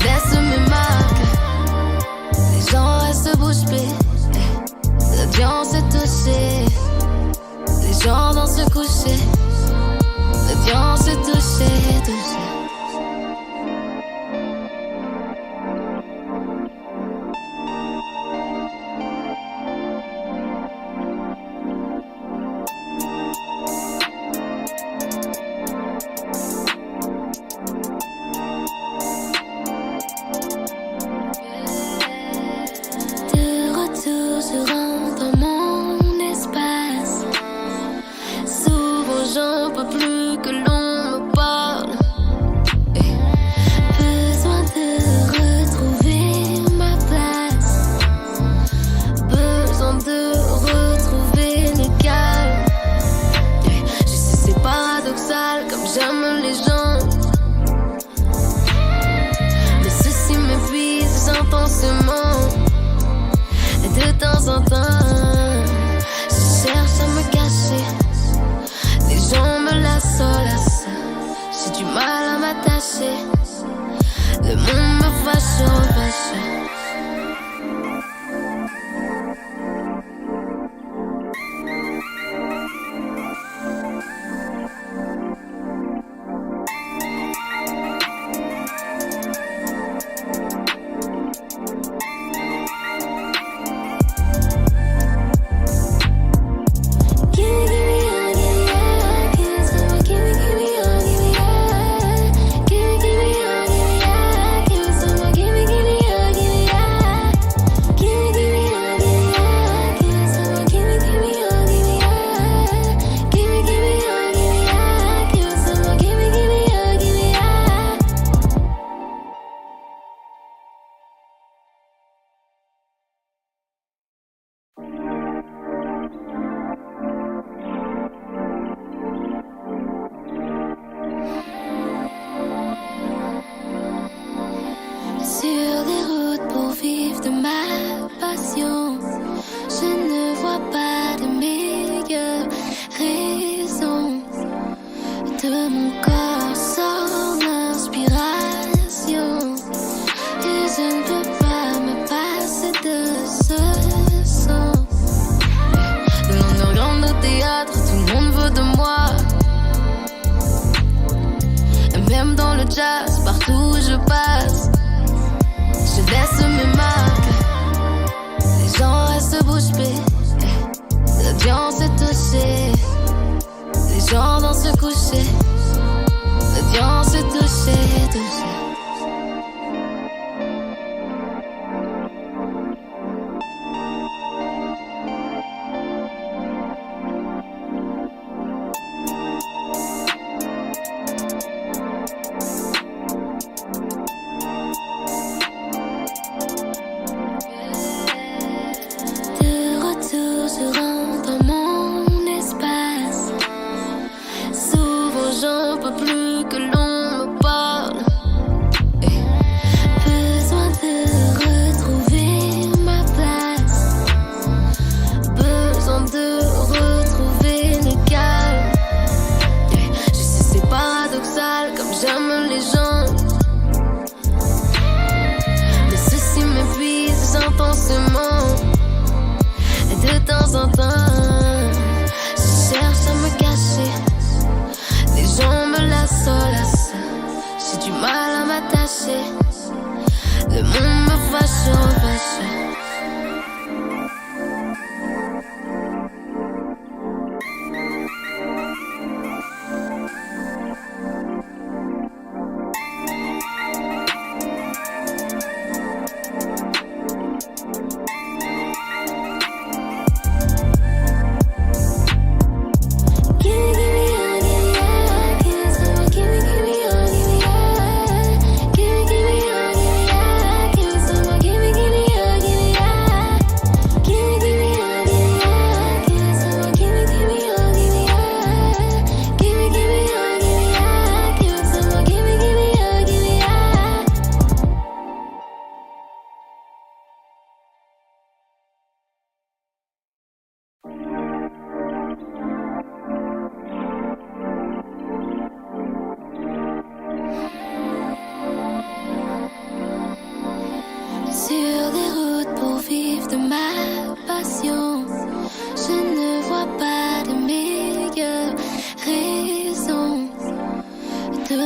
laisse mes marques. Les gens restent bouche bée. L'audience est touchée. Les gens vont se coucher. L'audience est touchée, touchée.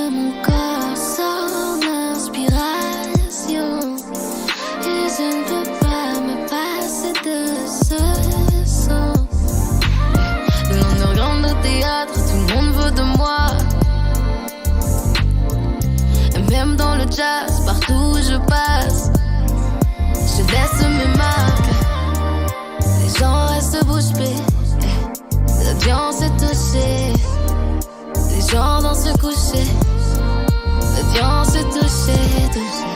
De mon corps sort l'inspiration et je ne peux pas me passer de ce son. Le underground au théâtre, tout le monde veut de moi. Et même dans le jazz, partout où je passe, je laisse mes marques. Les gens restent bouche bée, l'audience est touchée. Les gens dansent couchés, l'audience est touchée, touchée.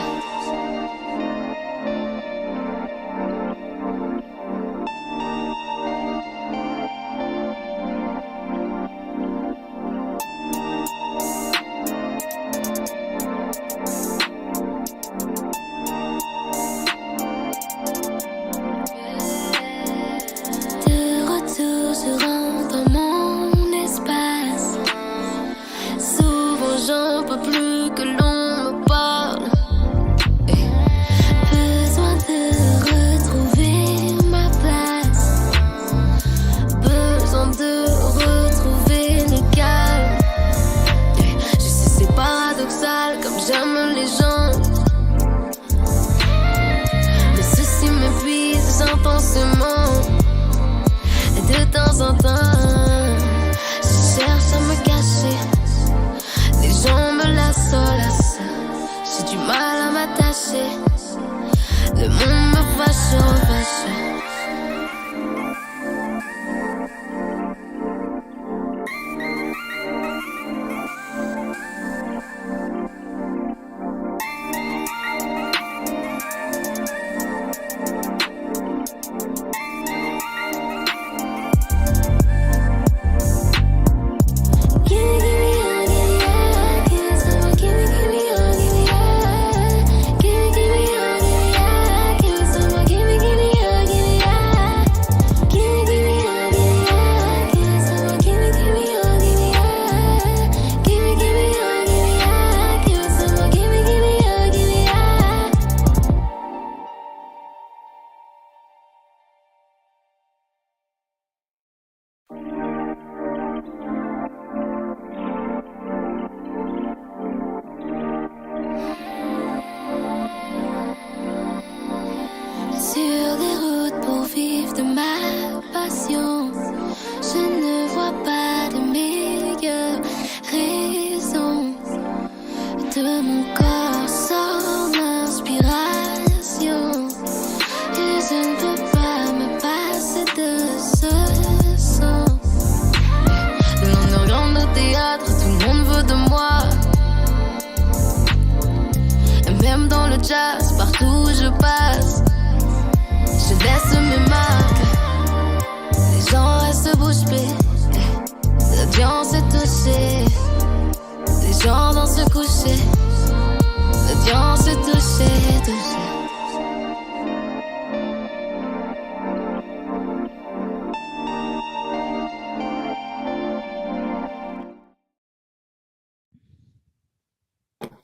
Le monde me fâche, fâche. Sur des routes pour vivre de ma passion, je ne vois pas de meilleure raison. De mon corps sort l'inspiration et je ne peux pas me passer de ce son. De l'underground au théâtre, tout le monde veut de moi. Et même dans le jazz, partout où je passe, je laisse mes marques. Les gens restent bouche bée, l'audience est touchée. Les gens dansent couchés, l'audience est touchée, touchée.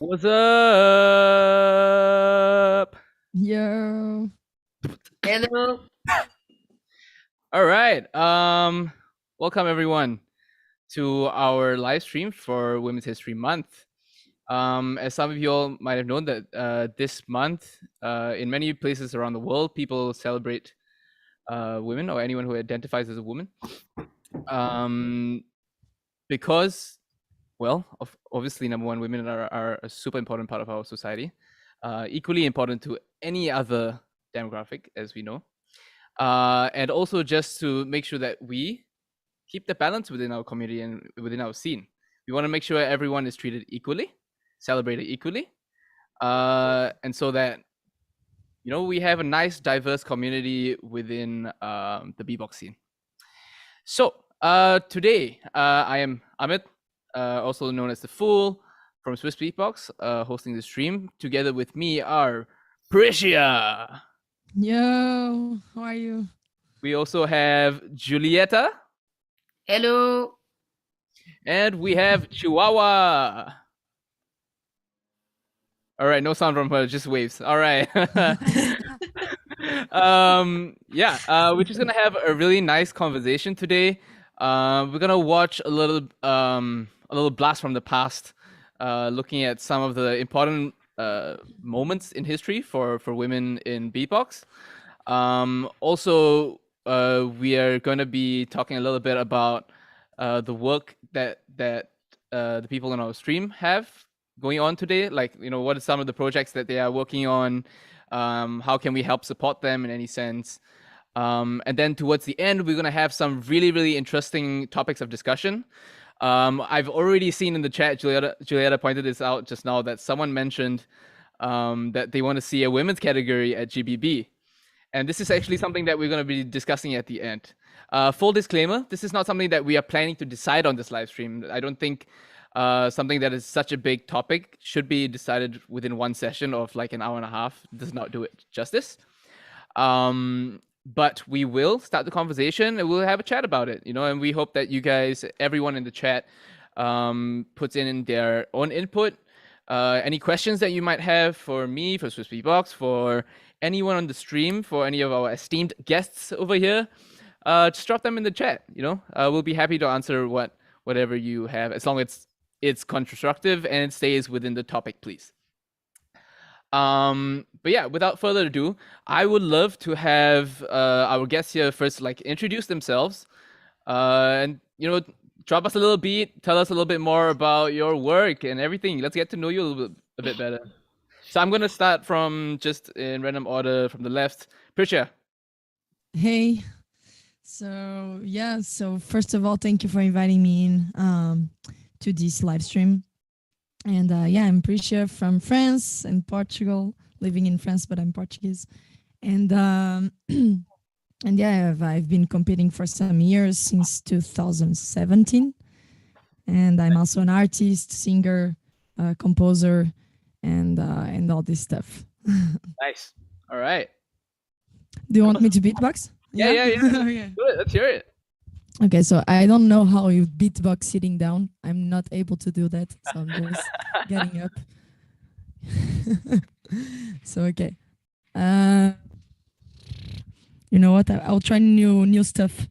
What's up? Yo. Hello. All right. Welcome everyone to our live stream for Women's History Month. As some of you all might have known that this month, in many places around the world, people celebrate women or anyone who identifies as a woman. Because, well, obviously, number one, women are a super important part of our society, equally important to any other demographic, as we know. And also just to make sure that we keep the balance within our community and within our scene. We want to make sure everyone is treated equally, celebrated equally, and so that, you know, we have a nice, diverse community within the beatbox scene. So today, I am Amit, also known as the Fool from Swissbeatbox, hosting the stream. Together with me are Adrià. Yo, how are you? We also have Julietta. Hello. And we have Chihuahua. All right, no sound from her, just waves. All right. We're just gonna have a really nice conversation today. We're gonna watch a little blast from the past looking at some of the important moments in history for women in beatbox. Also, we are going to be talking a little bit about the work that the people in our stream have going on today. Like, what are some of the projects that they are working on? How can we help support them in any sense? And then towards the end, we're going to have some really, really interesting topics of discussion. I've already seen in the chat, Julietta pointed this out just now, that someone mentioned that they want to see a women's category at GBB. And this is actually something that we're going to be discussing at the end. Full disclaimer, this is not something that we are planning to decide on this live stream. I don't think something that is such a big topic should be decided within one session of like an hour and a half. Does not do it justice. But we will start the conversation and we'll have a chat about it, and we hope that you guys, everyone in the chat, puts in their own input. Any questions that you might have for me, for Swissbeatbox, for anyone on the stream, for any of our esteemed guests over here, just drop them in the chat. We'll be happy to answer whatever you have, as long as it's constructive and it stays within the topic, please. But yeah, without further ado, I would love to have our guests here first introduce themselves, and drop us a little beat, tell us a little bit more about your work and everything. Let's get to know you a bit better. So I'm gonna start from just in random order from the left. Prisha. Hey. So yeah, so first of all, thank you for inviting me in to this live stream. And yeah, I'm Prisha from France and Portugal, living in France, but I'm Portuguese. And and yeah, I've been competing for some years, since 2017. And I'm also an artist, singer, composer, and all this stuff. Nice. All right. Do you want me to beatbox? Yeah. Okay. Good. Let's hear it. Okay, so I don't know how you beatbox sitting down. I'm not able to do that, so I'm just getting up. So okay, you know what? I'll try new stuff.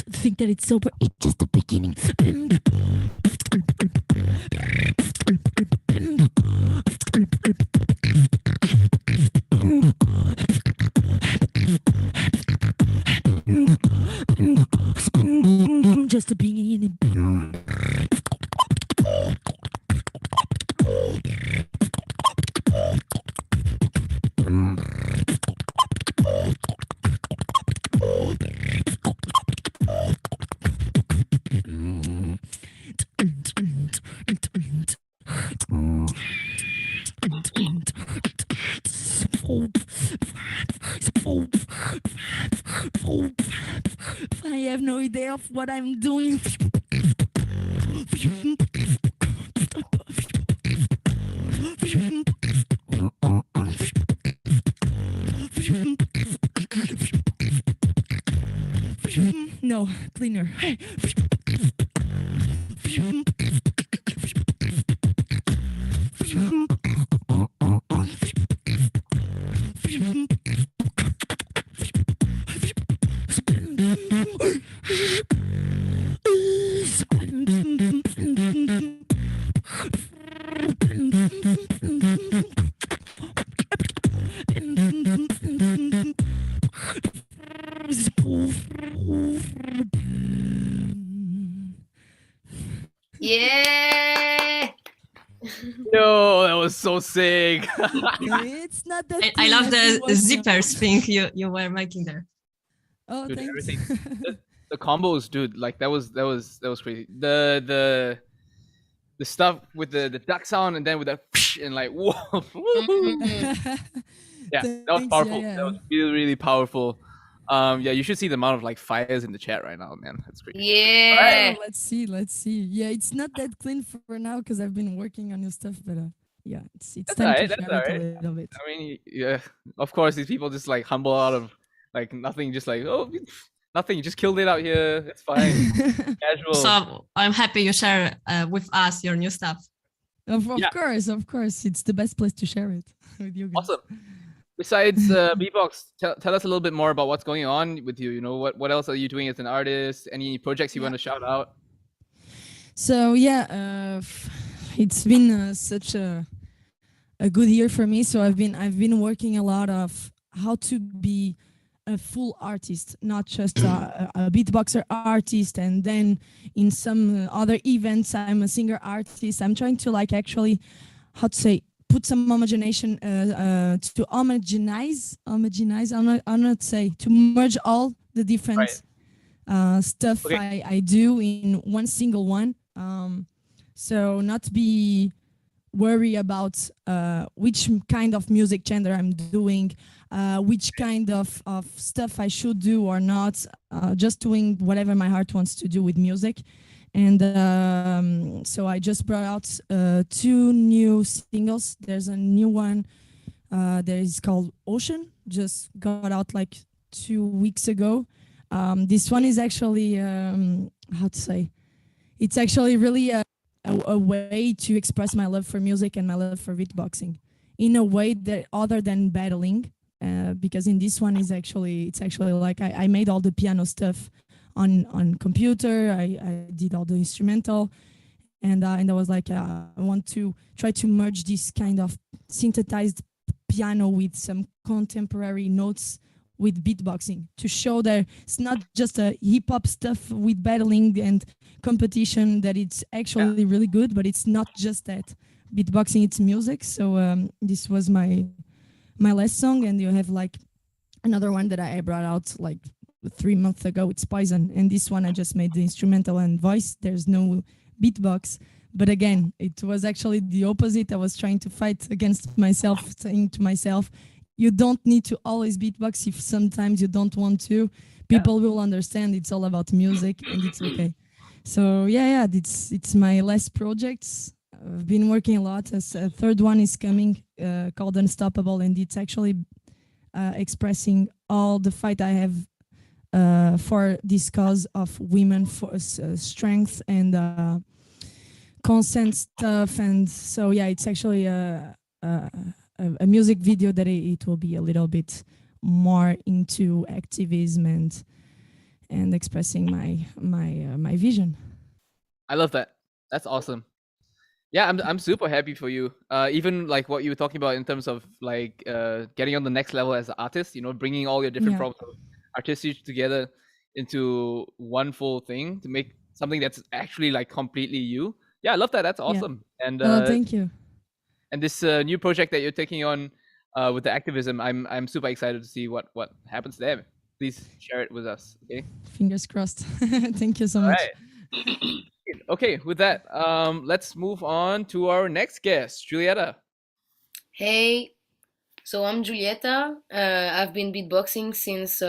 Think that it's over. It's just the beginning. Just the beginning. I have no idea of what I'm doing. No, cleaner. Yeah. No, that was so sick. It's not that. I love the clean. zippers thing you were making there. Oh, Dude, thanks. the combos, dude, that was crazy. The stuff with the duck sound and then with that and whoa. Yeah, that was Thanks, powerful. yeah. That was really, really powerful. Yeah, you should see the amount of fires in the chat right now, man. That's great. Yeah. Oh, let's see. Yeah, it's not that clean for now because I've been working on new stuff, but yeah, it's That's time alright, to that's share it alright. a little bit. I mean, yeah, of course, these people just humble out of nothing, just oh, nothing, just killed it out here. It's fine. Casual. So I'm happy you share with us your new stuff. Of Yeah. course, it's the best place to share it with you guys. Awesome. Besides Beatbox, tell us a little bit more about what's going on with you. You know, what else are you doing as an artist? Any projects you want to shout out? So yeah, it's been such a good year for me. So I've been working a lot of how to be a full artist, not just a beatboxer artist, and then in some other events I'm a singer artist. I'm trying to like actually, how to say, put some homogenization to homogenize. I'm not say to merge all the different stuff Okay. I do in one single one. So not be worry about which kind of music genre I'm doing, which kind of stuff I should do or not, just doing whatever my heart wants to do with music. And so I just brought out 2 new singles. There's a new one that is called Ocean, just got out like 2 weeks ago. This one is actually, how to say, it's actually really a way to express my love for music and my love for beatboxing in a way that other than battling, because in this one it's actually like I made all the piano stuff on computer. I did all the instrumental, and I was like, I want to try to merge this kind of synthesized piano with some contemporary notes with beatboxing to show that it's not just a hip hop stuff with battling and competition, that it's actually really good, but it's not just that. Beatboxing, it's music. So this was my last song, and you have like another one that I brought out like 3 months ago. It's Poison, and this one I just made the instrumental and voice. There's no beatbox, but again, it was actually the opposite. I was trying to fight against myself, saying to myself, you don't need to always beatbox if sometimes you don't want to. People will understand. It's all about music, and it's okay. So yeah, it's my last projects. I've been working a lot. As a third one is coming called Unstoppable, and it's actually expressing all the fight I have for this cause of women, for strength and consent stuff. And so yeah, it's actually a music video that it will be a little bit more into activism and expressing my vision. I love that. That's awesome. Yeah, I'm super happy for you. Even like what you were talking about in terms of like getting on the next level as an artist, you know, bringing all your different forms of artistry together into one full thing to make something that's actually like completely you. Yeah, I love that. That's awesome. And Thank you. and this new project that you're taking on with the activism, I'm super excited to see what happens there. Please share it with us. Okay. Fingers crossed. Thank you so All much. right. Okay, with that, let's move on to our next guest, Julietta. Hey, so I'm Julietta. I've been beatboxing since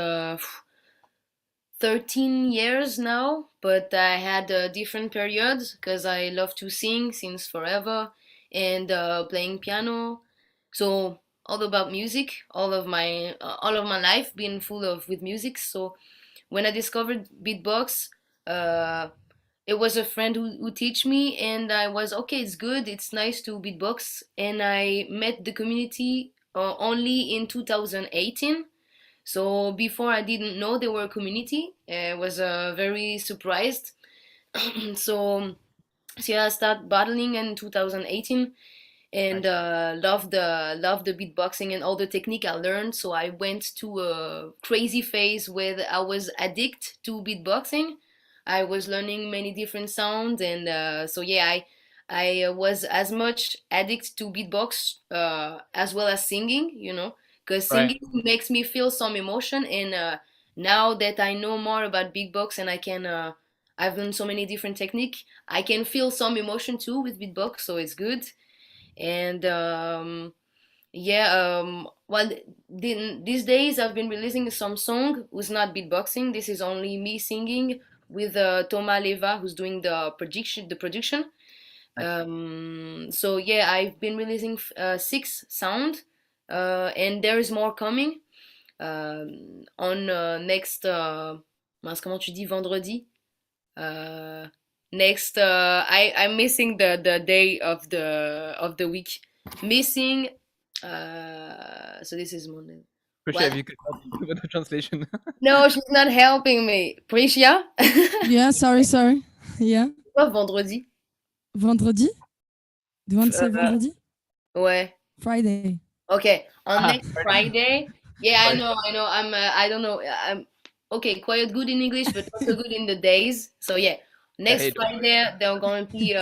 13 years now, but I had different periods because I love to sing since forever and playing piano. So all about music, all of my life been full of with music. So when I discovered beatbox, uh, it was a friend who teach me, and I was okay. It's good. It's nice to beatbox, and I met the community only in 2018. So before I didn't know there were a community. I was very surprised. so so yeah, I started battling in 2018 and love the beatboxing and all the technique I learned. So I went to a crazy phase where I was addict to beatboxing. I was learning many different sounds, and so yeah, I was as much addict to beatbox as well as singing, you know, because Right. singing makes me feel some emotion. And now that I know more about beatbox and I can, I've done so many different technique, I can feel some emotion too with beatbox, so it's good. And yeah, well, these days I've been releasing some song who's not beatboxing. This is only me singing with Thomas Leva, who's doing the production. Nice. So yeah, I've been releasing 6 sound, and there is more coming on next. Mince, comment tu dis vendredi? next I'm missing the day of the week. Missing so this is Monday. Appreciate if What? you could help me with the translation. No, she's not helping me. Priscia? Yeah, sorry. Yeah. Quoi, vendredi? Vendredi? Do you want to say Uh, vendredi? ouais. Friday. Okay, on Ah, next Friday. Yeah, I Friday. know. I don't know. I'm okay, quite good in English, but not so good in the days. So yeah, next Hey, don't worry. Friday there's going to be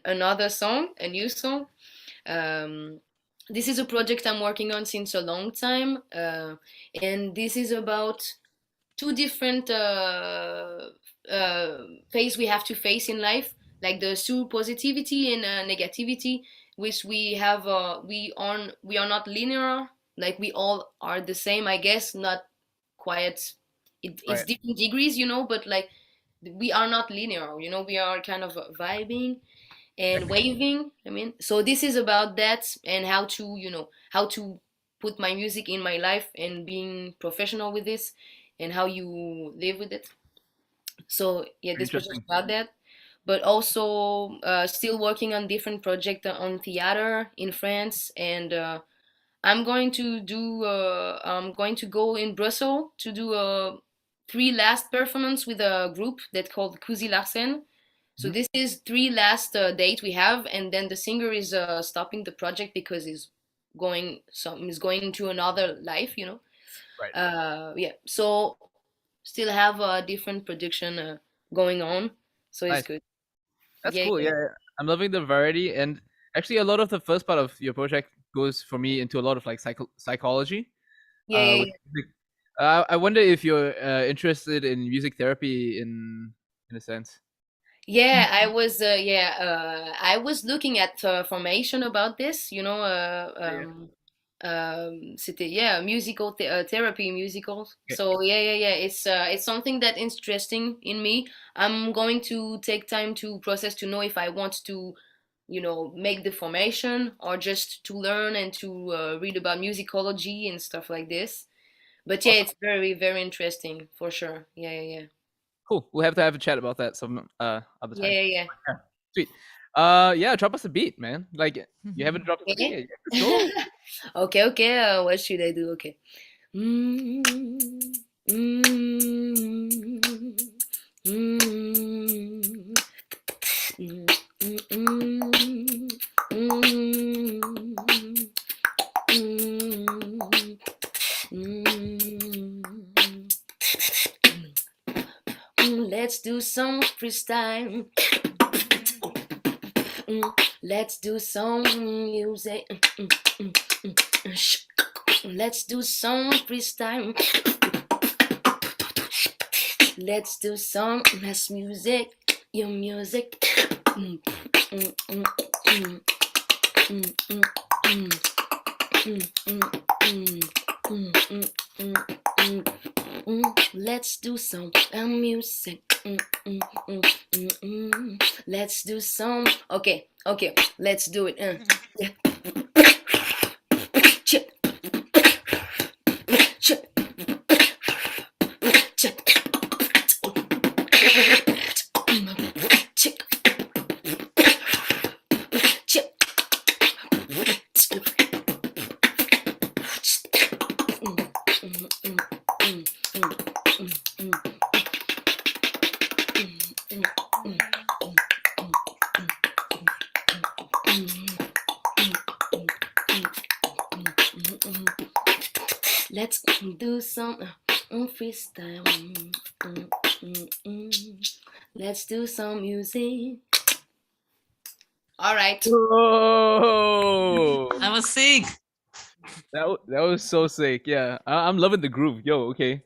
another song, a new song. This is a project I'm working on since a long time, and this is about two different phase we have to face in life, like the sur positivity and negativity, which we have. We are not linear. Like we all are the same, I guess. Not quite. It's Right. different degrees, but like we are not linear. We are kind of vibing and waving. I mean, so this is about that and how to put my music in my life and being professional with this and how you live with it. So yeah, this project is Interesting. about that, but also still working on different project on theater in France, and I'm going to go in Brussels to do a three last performance with a group that called Kuzi Larsen. So Mhm. this is three last date we have, and then the singer is stopping the project because he's going into another life. Right. Yeah. So still have a different production going on, so it's Nice. good. That's Yeah, cool. yeah, Yeah, I'm loving the variety, and actually, a lot of the first part of your project goes for me into a lot of like psychology. yeah, yeah, With yeah. music. I wonder if you're interested in music therapy in a sense. Yeah, I was looking at formation about this. Yeah. C'était musical therapy musicals. Okay. So yeah. It's something that interesting in me. I'm going to take time to process to know if I want to, make the formation or just to learn and to read about musicology and stuff like this. But yeah, Awesome. it's very, very interesting for sure. Yeah. Cool. We'll have to have a chat about that some other time. Yeah. Yeah. Sweet. Yeah, drop us a beat, man. Like you haven't dropped us a Okay. beat yet. Let's go. Okay. What should I do? Okay. Mm, mm, mm, mm, mm, Let's do some freestyle. Let's do some music. Let's do some freestyle. Let's do some less music. Your music. Let's do some music. Let's do some. Okay. Let's do it. Yeah. Chip. Chip. Chip. Chip. Chip. Let's do some freestyle. Let's do some music. All right. Whoa! I was sick. That was so sick. Yeah, I'm loving the groove. Yo, okay,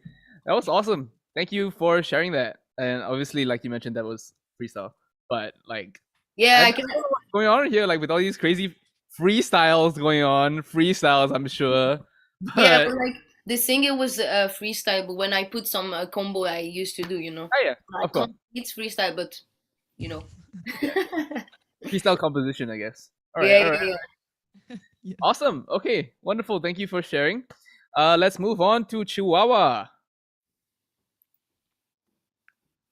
that was awesome. Thank you for sharing that. And obviously, like you mentioned, that was freestyle. But like, Yeah, I I don't can. know what's going on here. Like with all these crazy freestyles going on, freestyles, I'm sure. Yeah, But but like the singer was freestyle, but when I put some combo I used to do, oh yeah, I of course, can't. It's freestyle, but you know. freestyle composition, I guess. All right, Yeah, all right, Yeah. awesome. Okay, wonderful. Thank you for sharing. Let's move on to Chihuahua.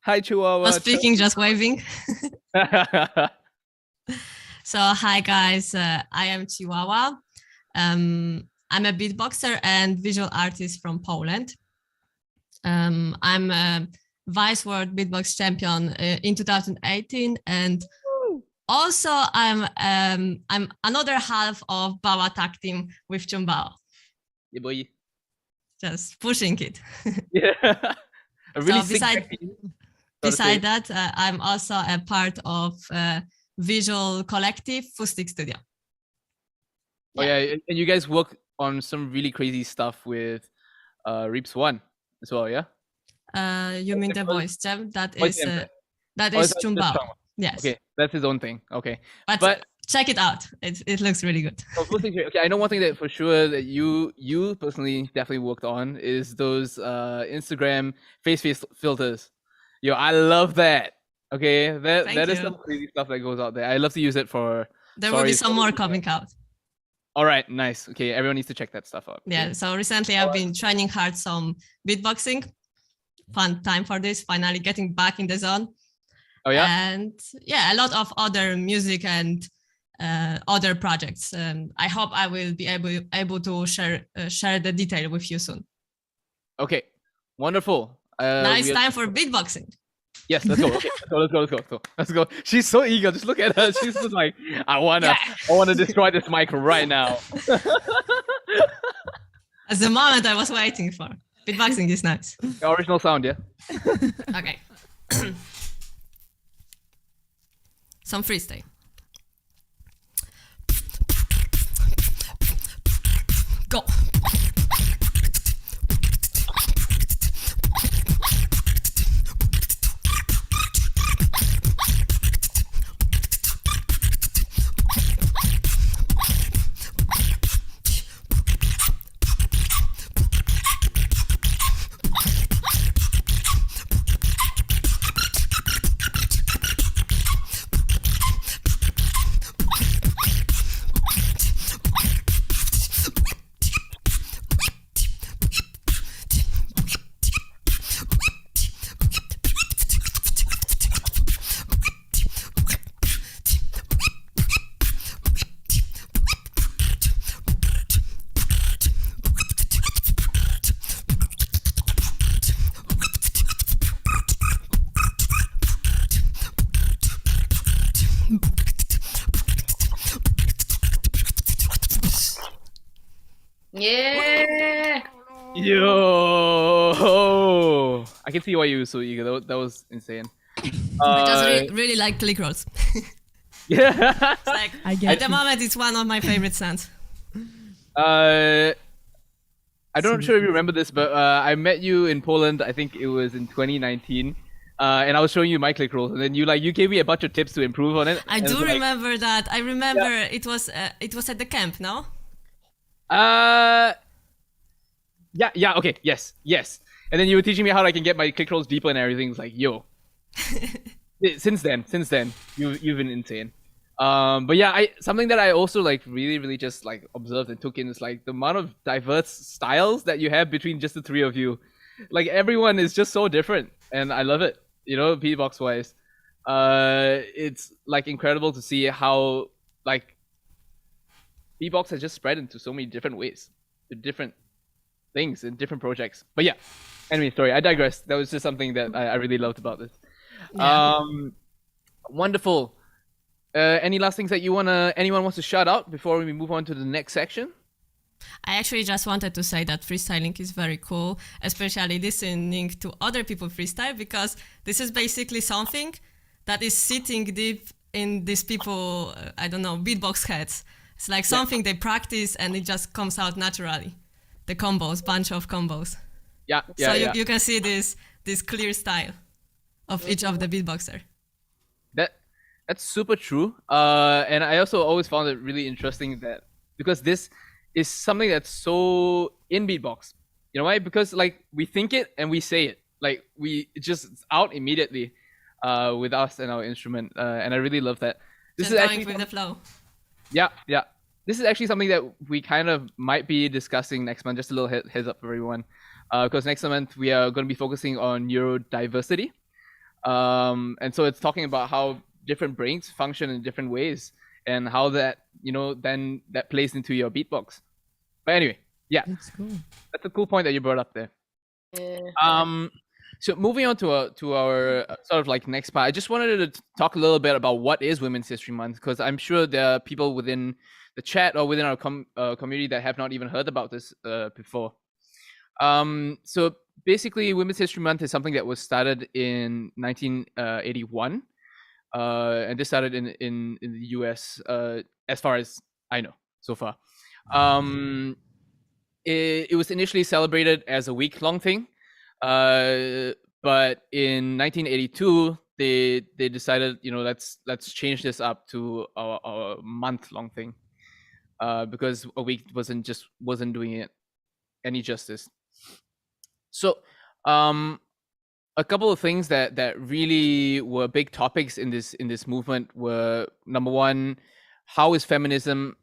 Hi, Chihuahua. Not speaking, just waving. So hi guys, I am Chihuahua. I'm a beatboxer and visual artist from Poland. I'm a Vice World Beatbox Champion in 2018, and also I'm another half of Bao Tag Team with Trung Bao. Yeah, boy. Just pushing it. Yeah. A really So sick beside- tag team, so to say. Beside that, I'm also a part of visual collective Fustic Studio. Oh yeah, and you guys work on some really crazy stuff with Reaps One as well, yeah? You mean the voice jam? That is jam. that Oh, is that's Trung Bao. Trung. Yes. Okay, that's his own thing. Okay. But check it out. It looks really good. So okay, I know one thing that for sure that you personally definitely worked on is those Instagram face filters. Yo, I love that. Okay, that Thank is you. some crazy stuff that goes out there. I love to use it for. There will be stories. some more coming out. All right, nice. Okay, everyone needs to check that stuff out. Yeah. Okay. So recently I've been training hard some beatboxing. Fun time for this. Finally getting back in the zone. Oh yeah. And yeah, a lot of other music and other projects. I hope I will be able to share the detail with you soon. Okay, wonderful. Now it's time for beatboxing. Yes, let's go. Okay, let's go. She's so eager. Just look at her. She's just like, I wanna destroy this mic right now. That's the moment I was waiting for. Beatboxing is nice. The original sound, yeah. Okay. Some freestyle. Go. Yeah. Yo, I can see why you were so eager. That was insane. I just really like click rolls. Yeah. It's like, I at get the you. moment, it's one of my favorite sounds. I don't sure if you remember this, but I met you in Poland. I think it was in 2019, and I was showing you my click rolls, and then you gave me a bunch of tips to improve on it. I and do it's like, remember that. I remember it was at the camp, no? Yeah, okay, yes. And then you were teaching me how I can get my click rolls deeper and everything. It's like, yo. Since then, you've been insane. But yeah, something that I also like really just like observed and took in is like the amount of diverse styles that you have between just the three of you. Like everyone is just so different, and I love it. You know, beatbox wise, it's like incredible to see how like beatbox has just spread into so many different ways, to different things and different projects. But yeah, anyway, sorry, I digress. That was just something that I really loved about this. Yeah. Wonderful. Any last things that anyone wants to shout out before we move on to the next section? I actually just wanted to say that freestyling is very cool, especially listening to other people freestyle, because this is basically something that is sitting deep in these people, I don't know, beatbox heads. It's like something they practice and it just comes out naturally. The combos, bunch of combos. Yeah. So you can see this clear style of each of the beatboxer. That's super true. And I also always found it really interesting that because this is something that's so in beatbox. You know why? Because like we think it and we say it. Like it's just out immediately with us and our instrument. And I really love that. This Just is going actually with the flow. Yeah. This is actually something that we kind of might be discussing next month. Just a little heads up for everyone. Because next month we are going to be focusing on neurodiversity. And so it's talking about how different brains function in different ways and how that, then that plays into your beatbox. But anyway, yeah, That's cool. that's a cool point that you brought up there. Yeah. So moving on to our sort of like next part, I just wanted to talk a little bit about what is Women's History Month, because I'm sure there are people within the chat or within our community that have not even heard about this before. So basically, Women's History Month is something that was started in 1981, and this started in the US, as far as I know so far. It was initially celebrated as a week-long thing, but in 1982 they decided, let's change this up to a month-long thing, because a week wasn't doing it any justice. So a couple of things that really were big topics in this movement were, number one, how is feminism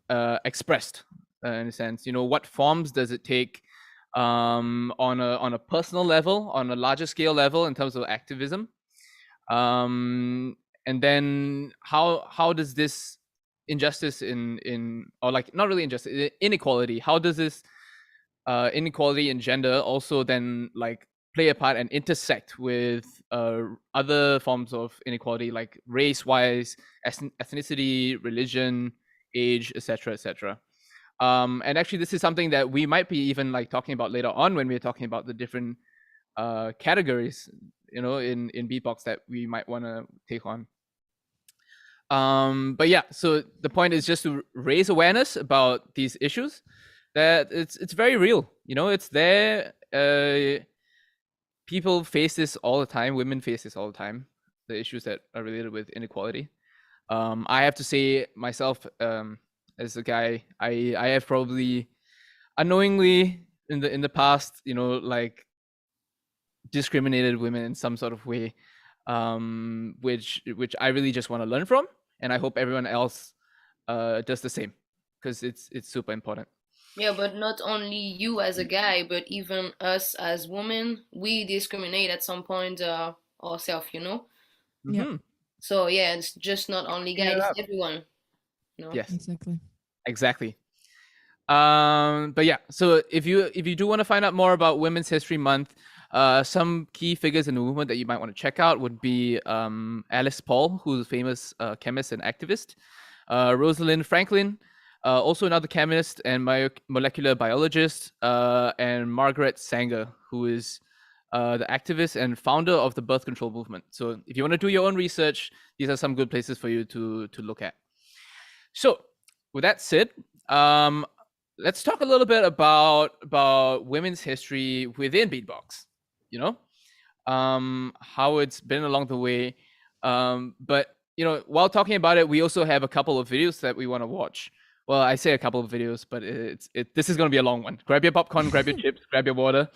expressed, in a sense? What forms does it take on a personal level, on a larger scale level, in terms of activism? And then how does this injustice or like, not really injustice, inequality, how does this inequality in gender also then like play a part and intersect with other forms of inequality, like race-wise, ethnicity, religion, age, etc., etc. And actually, this is something that we might be even like talking about later on when we're talking about the different categories, in beatbox that we might want to take on. But yeah, so the point is just to raise awareness about these issues, that it's very real. It's there. People face this all the time. Women face this all the time. The issues that are related with inequality. I have to say myself, as a guy, I have probably unknowingly in the past, like discriminated women in some sort of way, which I really just want to learn from, and I hope everyone else does the same, because it's super important. Yeah, but not only you as a guy, but even us as women, we discriminate at some point ourselves, Yeah. Mhm. So yeah, it's just not only Yeah. guys, it's everyone. Yes, Exactly. but yeah, so if you do want to find out more about Women's History Month, some key figures in the movement that you might want to check out would be Alice Paul, who's a famous chemist and activist, Rosalind Franklin, also another chemist and molecular biologist, and Margaret Sanger, who is the activist and founder of the birth control movement. So if you want to do your own research, these are some good places for you to look at. So with that said, let's talk a little bit about women's history within beatbox, how it's been along the way. But while talking about it, we also have a couple of videos that we want to watch. Well, I say a couple of videos, but this is going to be a long one. Grab your popcorn, grab your chips, grab your water.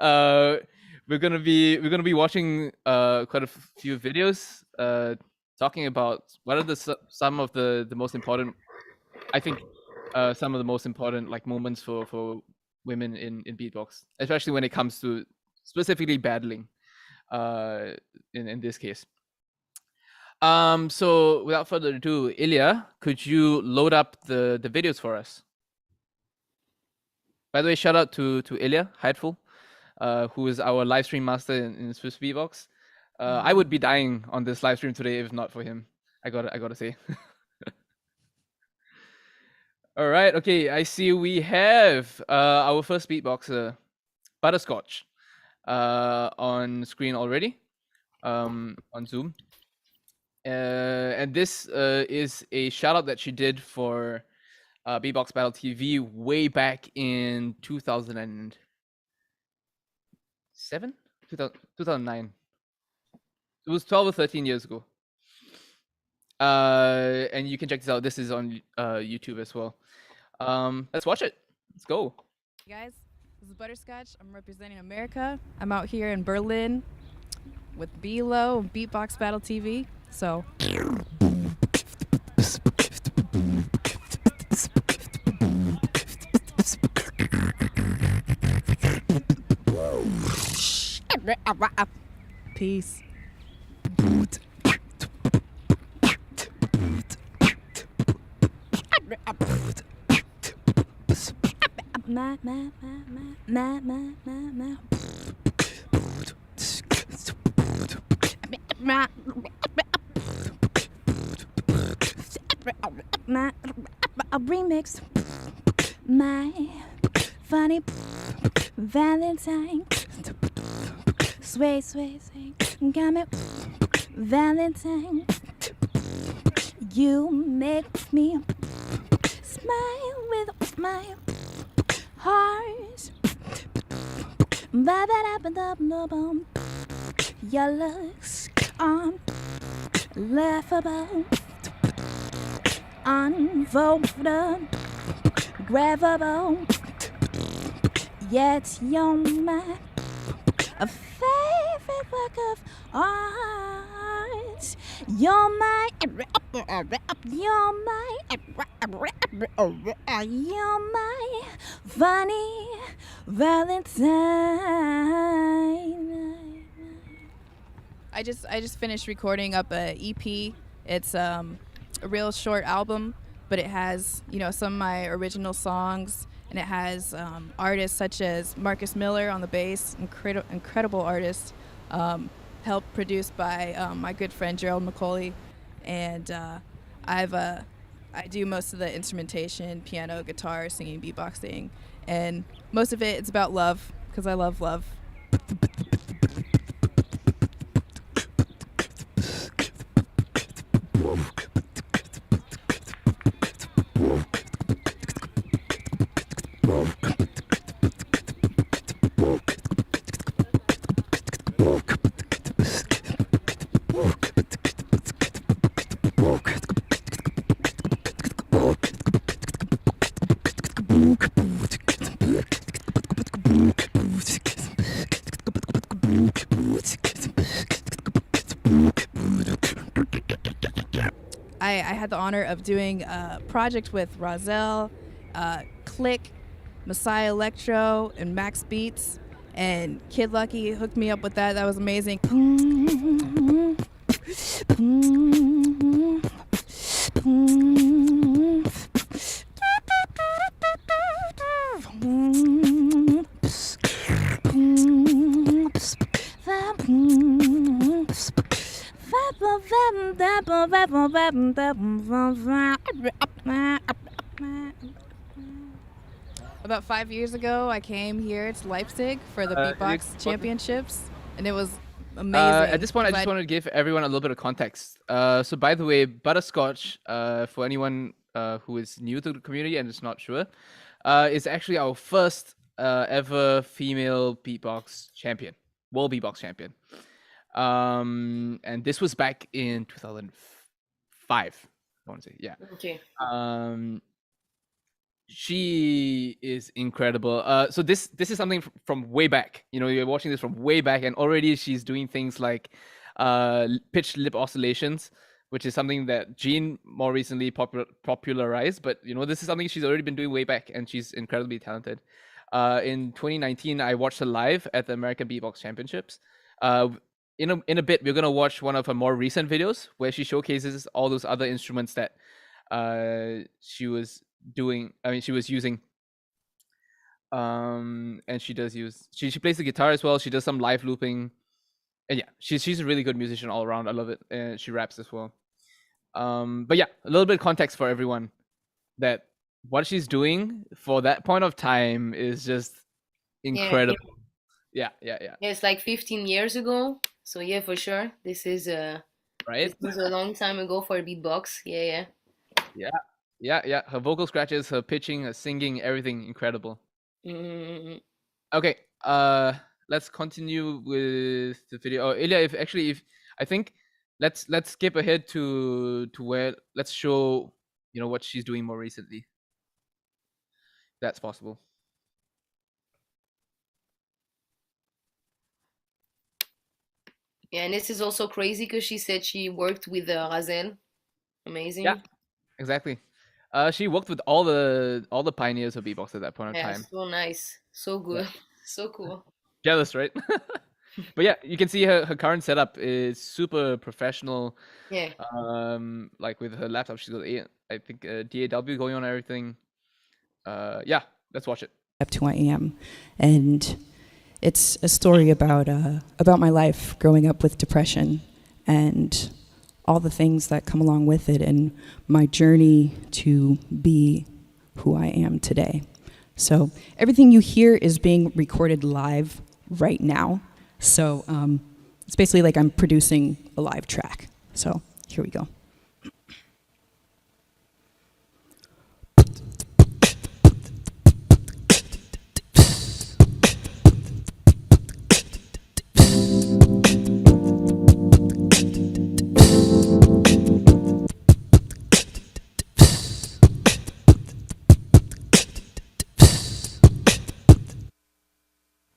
We're gonna be watching quite a few videos talking about what are some of the most important, I think, some of the most important like moments for women in beatbox, especially when it comes to specifically battling in this case. So without further ado, Ilya, could you load up the videos for us? By the way, shout out to Ilya Heidful, who is our live stream master in Swissbeatbox. I would be dying on this live stream today if not for him. I gotta say. All right, okay. I see we have our first beatboxer, Butterscotch, on screen already, on Zoom. And this is a shout out that she did for Beatbox Battle TV way back in 2007? 2009. It was 12 or 13 years ago. And you can check this out. This is on YouTube as well. Let's watch it. Let's go. Hey guys, this is Butterscotch. I'm representing America. I'm out here in Berlin with B-Lo and Beatbox Battle TV. So peace. A remix. My funny Valentine. Sway, sway, sway. Got me Valentine. You make me smile with my heart. Ba-ba-da-ba-da-ba-da-bum. Your looks laughable, unvoted, grabbable. Yet you're my favorite work of art. You're my funny Valentine. I just finished recording up a EP. It's a real short album, but it has, you know, some of my original songs, and it has artists such as Marcus Miller on the bass, incredible artist, helped produced by my good friend Gerald McCauley, and I do most of the instrumentation, piano, guitar, singing, beatboxing, and most of it's about love, because I love love. I had the honor of doing a project with Rozelle, Click, Messiah Electro, and Max Beats, and Kid Lucky hooked me up with that. That was amazing. About 5 years ago, I came here to Leipzig for the Beatbox Championships, and it was amazing. At this point, I just wanted to give everyone a little bit of context. So, by the way, Butterscotch, for anyone who is new to the community and is not sure, is actually our first ever female beatbox champion, world beatbox champion. And this was back in 2005, I want to say, yeah. Okay. She is incredible. So this is something from way back. You know, you're watching this from way back, and already she's doing things like pitch lip oscillations, which is something that Jean more recently popularized. But you know, this is something she's already been doing way back, and she's incredibly talented. In 2019, I watched her live at the American Beatbox Championships. In a bit, we're gonna watch one of her more recent videos where she showcases all those other instruments that she was using. And she does use she plays the guitar as well. She does some live looping, and yeah, she's a really good musician all around. I love it. And she raps as well. But yeah, a little bit of context for everyone that what she's doing for that point of time is just incredible. Yeah. It's like 15 years ago. So yeah, for sure. This is right. This is a long time ago for beatbox. Yeah. Yeah. Her vocal scratches, her pitching, her singing, everything incredible. Mm-hmm. Okay. Let's continue with the video. Oh, Ilya, if I think let's skip ahead to where let's show, you know, what she's doing more recently. That's possible. Yeah, and this is also crazy because she said she worked with Razel. Amazing. Yeah, exactly. She worked with all the pioneers of beatbox at that point in time. So nice, so good, so cool. Jealous, right? But yeah, you can see her current setup is super professional. Yeah. Like with her laptop, she's got I think DAW going on and everything. Yeah, let's watch it. Up to who I am, and it's a story about my life growing up with depression and all the things that come along with it, and my journey to be who I am today. So everything you hear is being recorded live right now. So it's basically like I'm producing a live track. So here we go.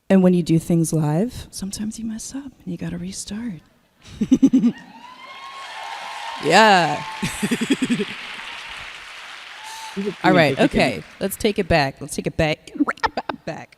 And when you do things live, sometimes you mess up and you gotta restart. Yeah. All right, okay. Let's take it back. Let's take it back. Back.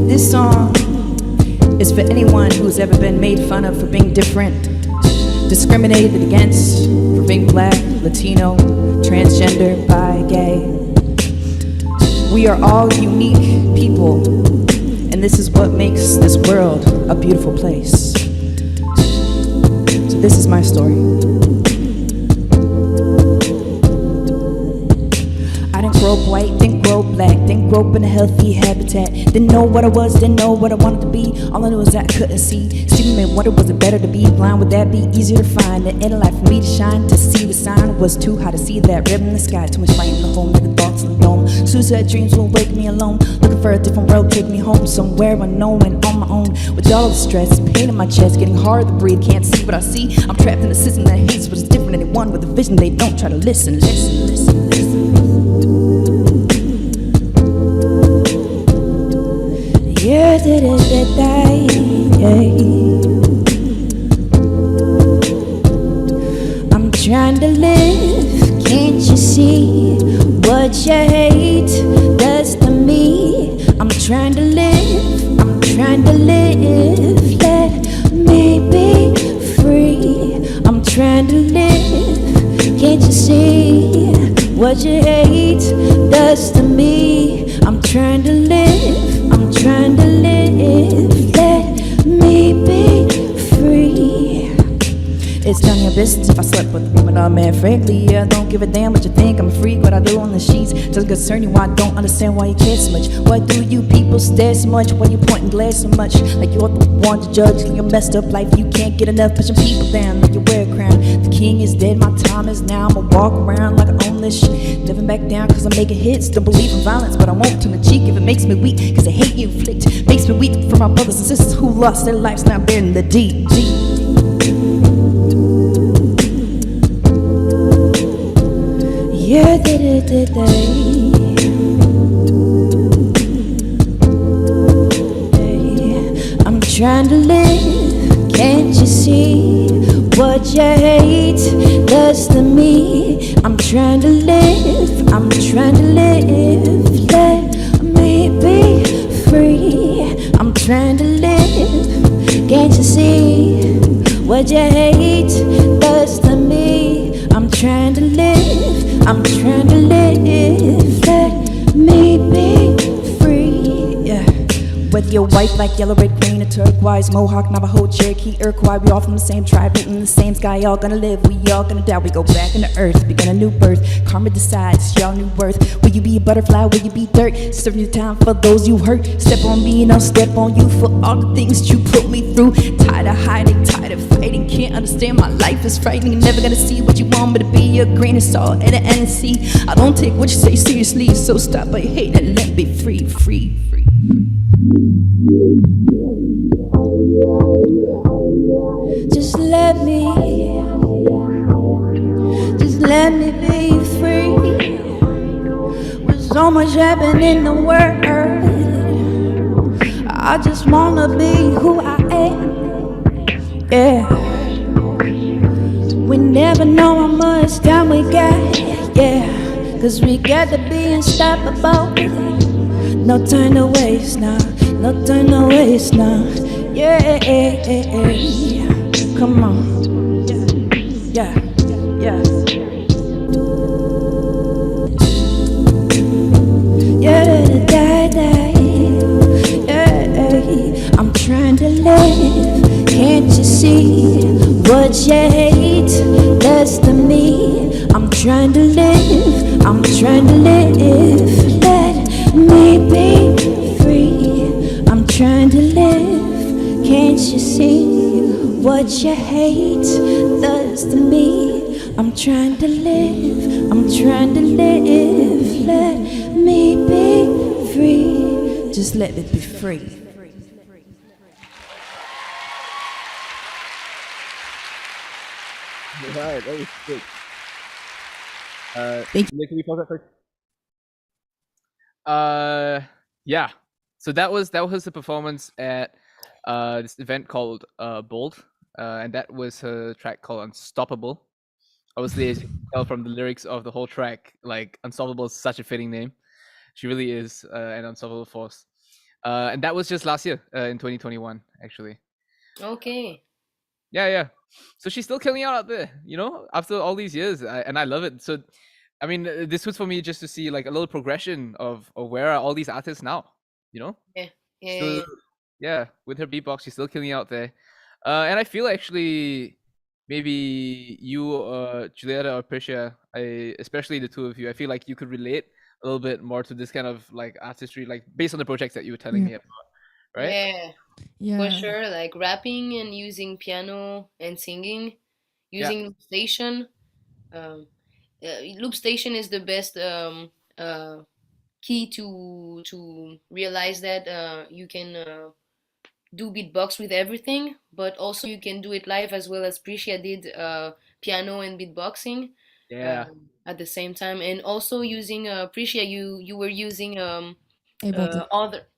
This song is for anyone who's ever been made fun of for being different, discriminated against for being black, Latino, transgender, bi, gay. We are all unique people, and this is what makes this world a beautiful place. So this is my story. I didn't grow up white, didn't grow up black, didn't grow up in a healthy habitat. Didn't know what I was, didn't know what I wanted to be. All I knew is that I couldn't see. Stephen made wonder, was it better to be blind? Would that be easier to find? The inner light for me to shine, to see the sign was too high to see that rib in the sky. Too much light in the home, the thoughts in the dome. Suicide dreams will wake me alone. Looking for a different world, take me home somewhere unknown and on my own. With all the stress, pain in my chest, getting hard to breathe. Can't see what I see. I'm trapped in a system that hates what is different. Anyone with a vision, they don't try to listen, listen, listen, listen. Yeah, I'm trying to live, can't you see what you hate does to me? I'm trying to live, I'm trying to live, let me be free. I'm trying to live, can't you see what you hate does to me? I'm trying to live, I'm trying to live, let me be free. It's none of your business if I slept with a woman or a man. Frankly, I don't give a damn what you think. I'm a freak, what I do on the sheets doesn't concern you. I don't understand why you care so much. Why do you people stare so much? Why you pointing glares so much? Like you're the one to judge your messed up life. You can't get enough, pushing people down like you wear a crown. The king is dead, my time is now. I'ma walk around like I own this shit. Never back down cause I'm making hits. Don't believe in violence, but I won't turn the cheek if it makes me weak. Cause the hate you inflict makes me weak for my brothers and sisters who lost their lives now bearing the deep, deep. yeah, I'm trying to live, can't you see what you hate does to me? I'm trying to live, I'm trying to live, let me be free. I'm trying to live, can't you see what you hate does to me? I'm trying to live, I'm trying to live, let me be free. Yeah. Whether you're white, black, yellow, red, green, or turquoise, Mohawk, Navajo, Cherokee, Iroquois, we all from the same tribe, written in the same sky, all gonna live, we all gonna die, we go back into earth, begin a new birth, karma decides y'all new worth. Will you be a butterfly, will you be dirt, serving your time for those you hurt, step on me and I'll step on you for all the things you put me through, tired of hiding, tired of fighting, can't understand my life is frightening, you're never gonna see what you want, but to be a grain of salt at the end and see, I don't take what you say seriously, so stop by hate and let me free, free, free. Just let me be free. With so much happening in the world, I just wanna be who I am. Yeah. We never know how much time we got. Yeah. 'Cause we got to be unstoppable. No time to waste now. No time to waste now. Yeah. Come on. Yeah. Yeah. I'm trying to live, can't you see what you hate does to me? I'm trying to live, I'm trying to live, let me be free. I'm trying to live, can't you see what you hate does to me? I'm trying to live, I'm trying to live, let me be free. Just let me be free. Right, that was good. Thank Can we pause that first? Yeah. So that was the performance at this event called Bold, and that was her track called Unstoppable. Obviously, as you can tell from the lyrics of the whole track, like Unstoppable is such a fitting name. She really is an unstoppable force. And that was just last year, in 2021, actually. Okay. Yeah. So she's still killing out there, after all these years, and I love it. So, I mean, this was for me just to see like a little progression of where are all these artists now, Yeah. Still, yeah, with her beatbox, she's still killing out there. And I feel actually maybe you, Julietta or Prisha, especially the two of you, I feel like you could relate a little bit more to this kind of like artistry, like based on the projects that you were telling me about, right? Yeah. Yeah. For sure, like rapping and using piano and singing, using loop station. Loop station is the best key to realize that you can do beatbox with everything, but also you can do it live as well as Prisha did, piano and beatboxing Yeah. at the same time, and also using Prisha, you were using Ableton.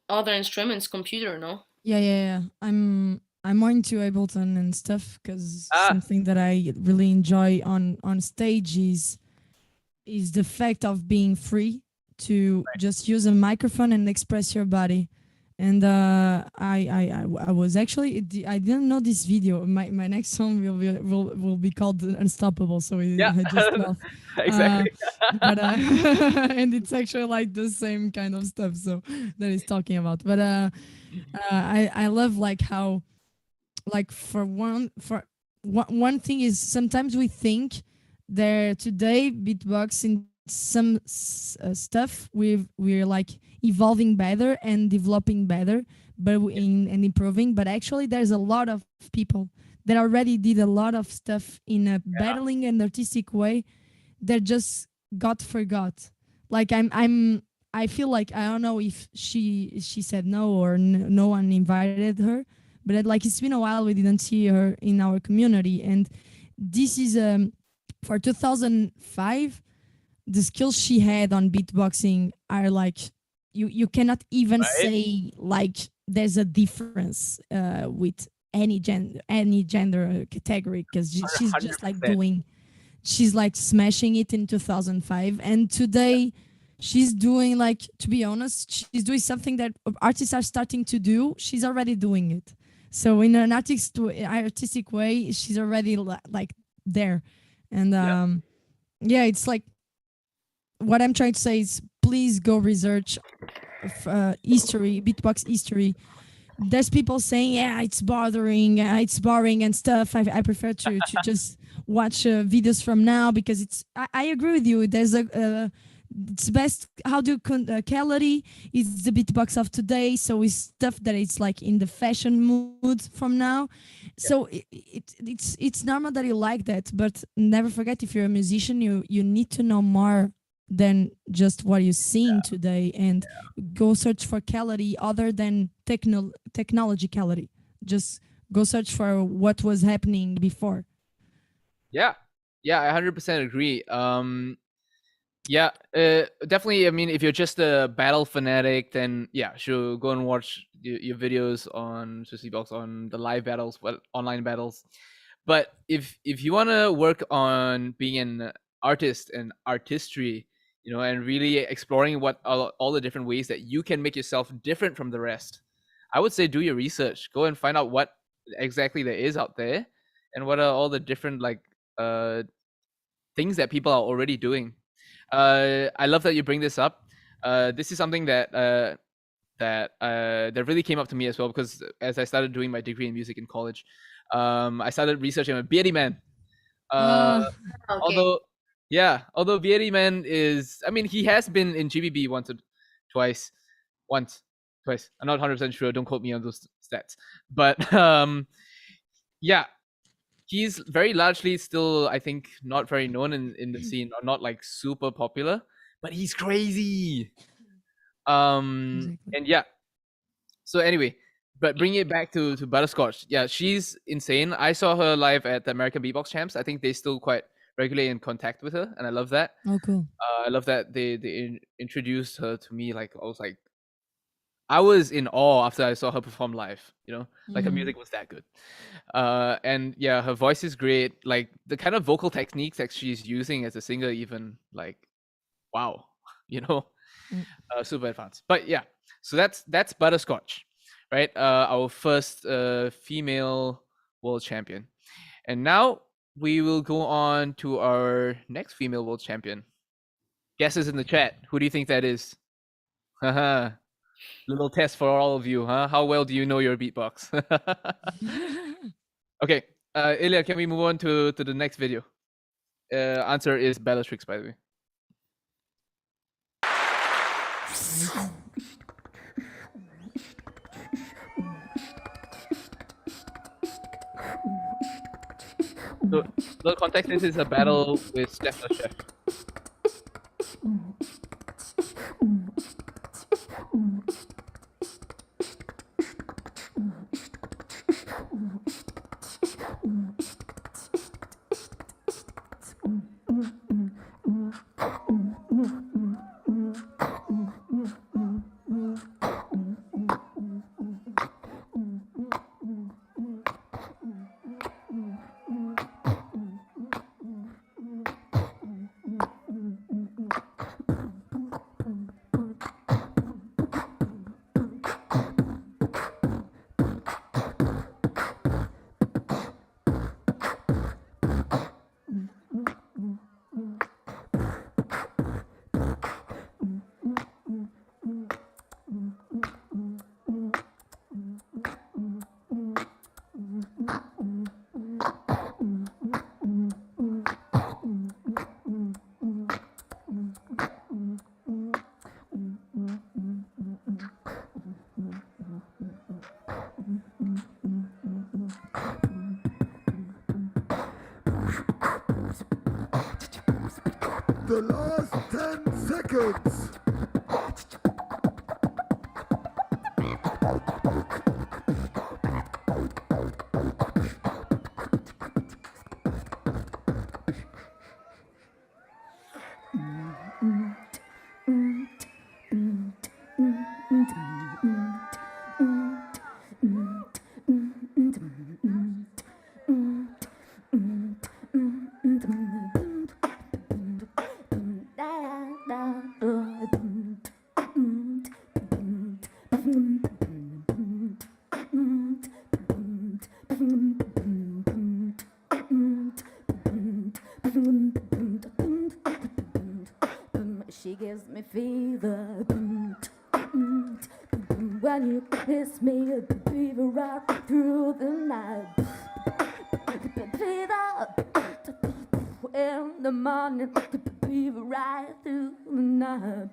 other instruments, computer, no? Yeah. I'm more into Ableton and stuff because Ah. something that I really enjoy on stage is the fact of being free to just use a microphone and express your body. And I was actually I didn't know this video. My next song will be called Unstoppable. So I just thought, Exactly. but and it's actually like the same kind of stuff. So that he's talking about. But I love like how like for one thing is sometimes we think there today beatbox in some stuff we're like evolving better and developing better but and improving, but actually there's a lot of people that already did a lot of stuff in a battling and artistic way that just got forgot. Like I feel like I don't know if she said no or no one invited her, but like it's been a while we didn't see her in our community. And this is for 2005 the skills she had on beatboxing are like you cannot even Right? say like there's a difference with any gender category, because she's just like 100%. she's like smashing it in 2005, and today she's doing, like, to be honest, she's doing something that artists are starting to do. She's already doing it, so in an artistic way she's already like there. And yeah, it's like, what I'm trying to say is, please go research history, beatbox history. There's people saying, yeah, it's boring and stuff. I prefer to just watch videos from now, because I agree with you. There's it's best how do quality is the beatbox of today, so it's stuff that it's like in the fashion mood from now. So it's normal that you like that, but never forget, if you're a musician, you need to know more than just what you're seeing today, and go search for quality other than technology quality. Just go search for what was happening before. Yeah, I 100% agree. Yeah, definitely. I mean, if you're just a battle fanatic, then yeah, sure, go and watch your videos on Swissbeatbox on the live battles, online battles. But if you want to work on being an artist and artistry, and really exploring what all the different ways that you can make yourself different from the rest, I would say do your research. Go and find out what exactly there is out there, and what are all the different things that people are already doing. I love that you bring this up. This is something that really came up to me as well, because as I started doing my degree in music in college, I started researching a Beardy Man. Okay. Although Beardy Man is, I mean, he has been in GBB twice. I'm not 100% sure. Don't quote me on those stats. But yeah, he's very largely still, I think, not very known in the scene, or not like super popular, but he's crazy. Exactly. And yeah. So anyway, but bring it back to Butterscotch. Yeah, she's insane. I saw her live at the American Beatbox Champs. I think they still quite regularly in contact with her, and I love that. Oh, cool. I love that they introduced her to me. Like, I was in awe after I saw her perform live. Like her music was that good. And yeah, her voice is great. Like the kind of vocal techniques that she's using as a singer, even like, wow, super advanced. But yeah, so that's Butterscotch, right? Our first female world champion. And now we will go on to our next female world champion. Guesses in the chat. Who do you think that is? Haha. Little test for all of you, huh? How well do you know your beatbox? Okay, Ilya, can we move on to the next video? Answer is Bellatrix, by the way. So, the context is a battle with Steph the Chef. The last 10 seconds. gives me fever. When you kiss me, fever right through the night. Fever in the morning, fever right through the night.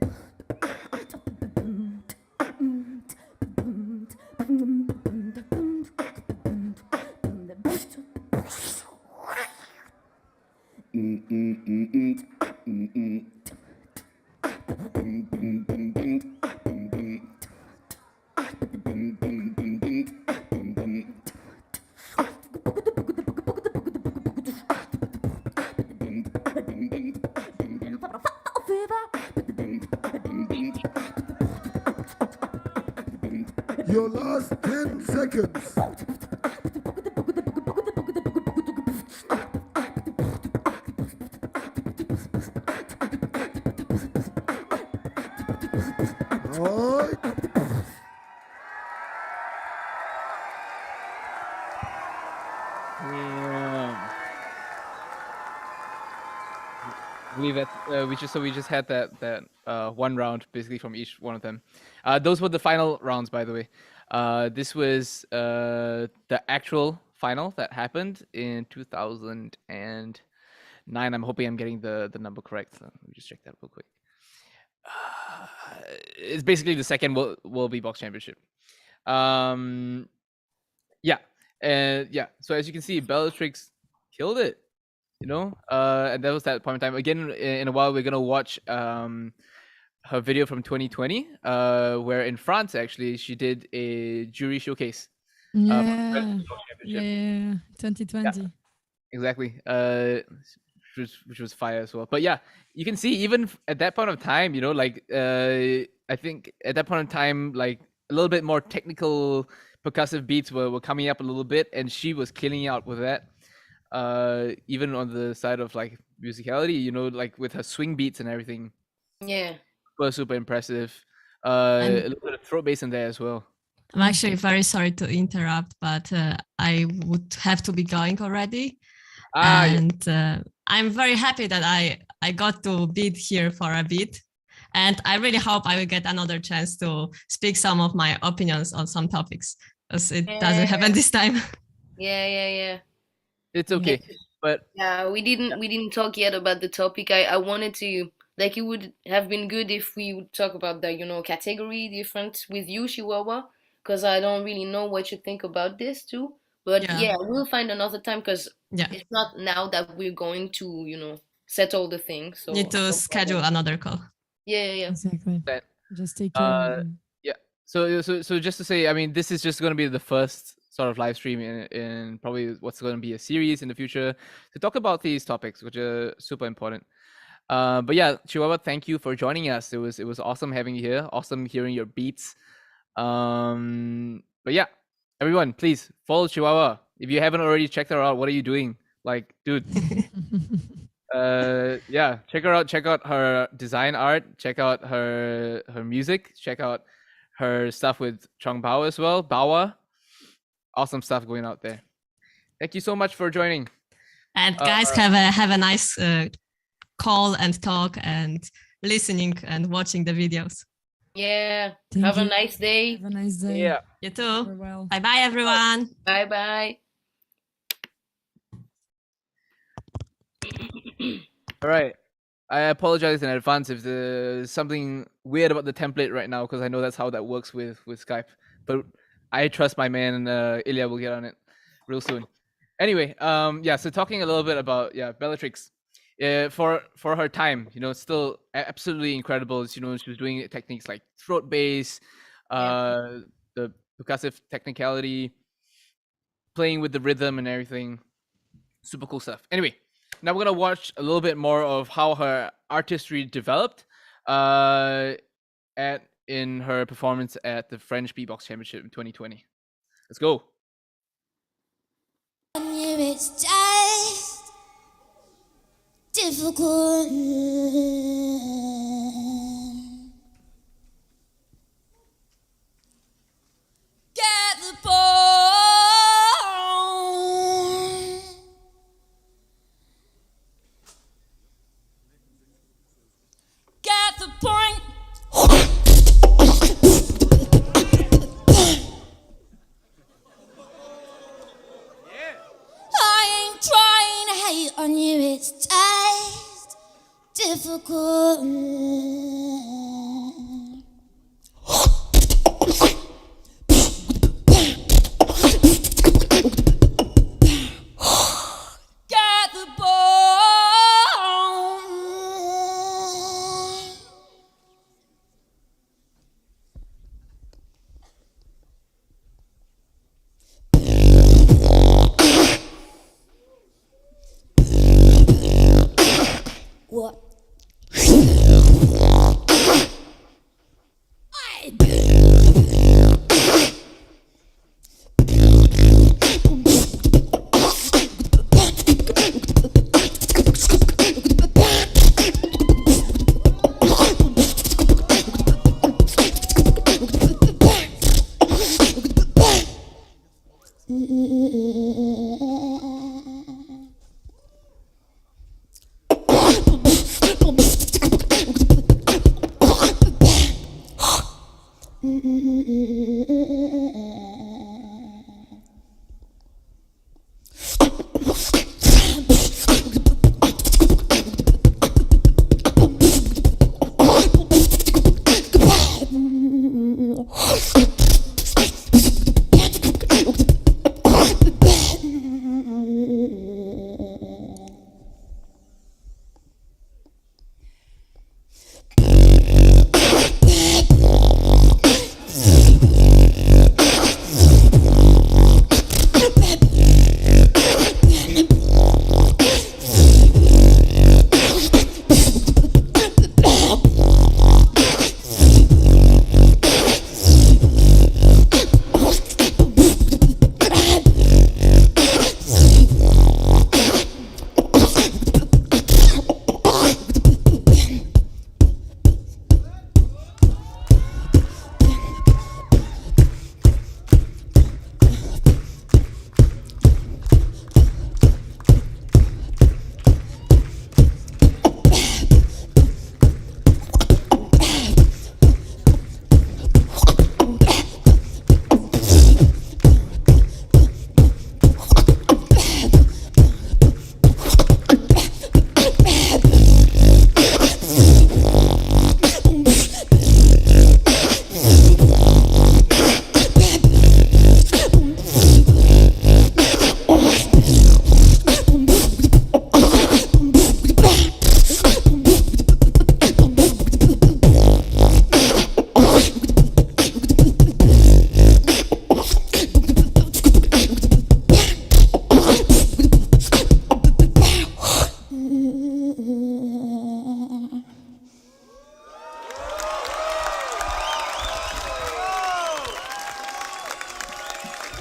Your last 10 seconds. All right. Yeah. I believe that we just had that one round basically from each one of them. Those were the final rounds, by the way. This was the actual final that happened in 2009. I'm hoping I'm getting the number correct. So let me just check that real quick. It's basically the second World Beatbox Championship. Yeah, and yeah. So as you can see, Bellatrix killed it. And that was that point in time. Again, in a while, we're gonna watch her video from 2020, where in France actually she did a jury showcase. Yeah, Championship. yeah, 2020. Yeah, exactly. Which was fire as well. But yeah, you can see even at that point of time, like I think at that point in time, like a little bit more technical percussive beats were coming up a little bit, and she was killing out with that. Even on the side of like musicality, like with her swing beats and everything. Yeah. Super impressive. And A little bit of throat bass in there as well. I'm actually very sorry to interrupt, but I would have to be going already. And I'm very happy that I got to be here for a bit. And I really hope I will get another chance to speak some of my opinions on some topics, because it doesn't happen this time. Yeah. It's okay. But yeah, we didn't talk yet about the topic. I wanted to, like, it would have been good if we would talk about the category difference with you, Chihuahua, because I don't really know what you think about this too. But yeah, we'll find another time, because it's not now that we're going to settle the thing. So need to schedule another call. Yeah. Exactly. Just take care. Yeah. So just to say, I mean, this is just going to be the first sort of live stream in probably what's going to be a series in the future to talk about these topics, which are super important. But yeah, Chihuahua, thank you for joining us. It was awesome having you here. Awesome hearing your beats. But yeah, everyone, please follow Chihuahua. If you haven't already checked her out, what are you doing? Like, dude. Yeah, check her out. Check out her design art. Check out her music. Check out her stuff with Trung Bao as well. Bawa. Awesome stuff going out there. Thank you so much for joining. And guys, have a nice call and talk and listening and watching the videos. Yeah. Have a nice day. Have a nice day. Yeah. You too. Farewell. Bye everyone. Bye. All right. I apologize in advance if there's something weird about the template right now, because I know that's how that works with Skype. But I trust my man Ilya will get on it real soon. Anyway, yeah. So talking a little bit about Bellatrix, for her time, still absolutely incredible. She was doing techniques like throat bass, the percussive technicality, playing with the rhythm and everything. Super cool stuff. Anyway, now we're gonna watch a little bit more of how her artistry developed in her performance at the French Beatbox Championship in 2020. Let's go. It's just difficult. Get the point. Get the point. on you it's just difficult. Got the bone. What?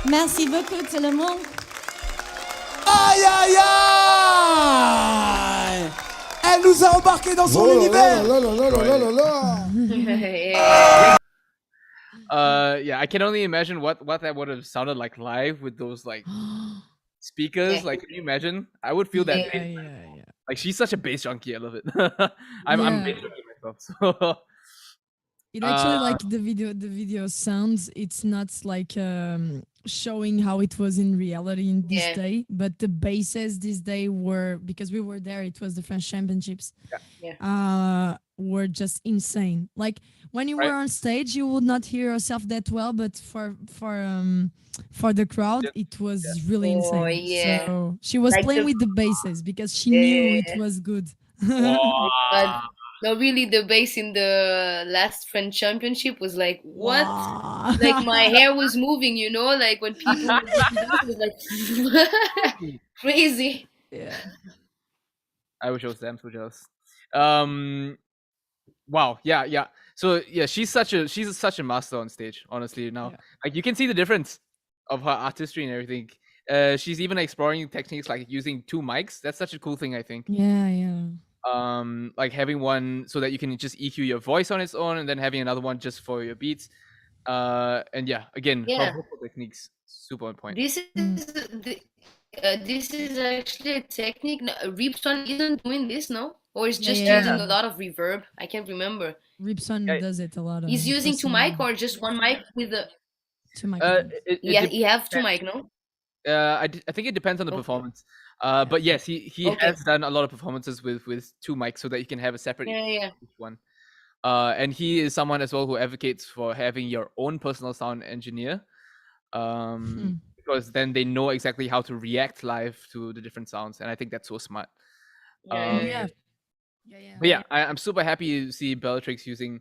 Merci beaucoup tout le monde. Aïe aïe aïe! Elle nous a embarqués dans son univers. Yeah, I can only imagine what that would have sounded like live with those like speakers. Like, can you imagine? I would feel that. Yeah. Like, she's such a bass junkie. I love it. I'm bass junkie myself. So it actually like the video sounds. It's not like showing how it was in reality in this day, but the basses this day were, because we were there, it was the French Championships. Were just insane. Like when you were on stage, you would not hear yourself that well, but for the crowd, it was really insane. So she was like playing with the basses because she knew it was good. No, really, the bass in the last French Championship was like, what? Wow. Like my hair was moving, you know, like when people it was like crazy. Yeah. I wish I was damn so jealous. Wow. Yeah. So yeah, she's such a master on stage, honestly. Now, like you can see the difference of her artistry and everything. She's even exploring techniques like using two mics. That's such a cool thing, I think. Yeah. Like having one so that you can just EQ your voice on its own, and then having another one just for your beats. And her vocal techniques super on point. This is actually a technique. No, Ripson isn't doing this, no? Or is just using a lot of reverb? I can't remember. Ripson does it a lot. He's using two mic or just one mic with the two mic. he have two mic, no? I think it depends on the performance. But yes, he Okay. has done a lot of performances with two mics so that you can have a separate Yeah. each one. And he is someone as well who advocates for having your own personal sound engineer. Because then they know exactly how to react live to the different sounds, and I think that's so smart. Yeah. But yeah, I'm super happy to see Bellatrix using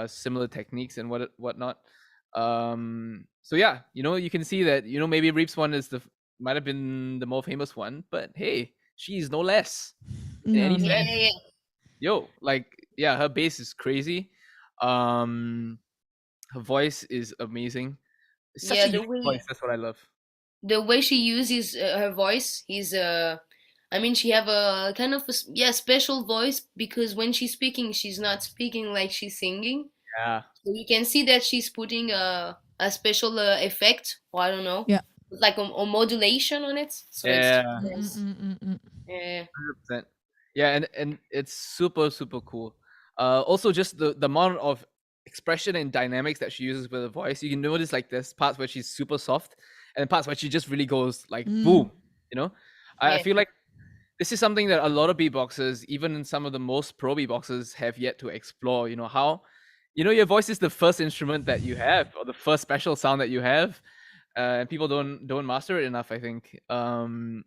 similar techniques and whatnot. So yeah, you can see that maybe Reap's one is might have been the more famous one, but hey, she's no less in No, any no. sense. Yeah. Yo, like yeah, her bass is crazy. Her voice is amazing. It's such Yeah, a the unique voice. That's what I love. the way she uses her voice is I mean, she have a kind of special voice, because when she's speaking, she's not speaking like she's singing. Yeah. So you can see that she's putting a special effect, or I don't know, Yeah. like a modulation on it. So Yeah. it's yeah. 100%. Yeah, and it's super super cool. Also, just the amount of expression and dynamics that she uses with her voice. You can notice like there's parts where she's super soft, and parts where she just really goes like boom. I Yeah. feel like this is something that a lot of beatboxers, even in some of the most pro beatboxers, have yet to explore. How your voice is the first instrument that you have, or the first special sound that you have, and people don't master it enough. I think.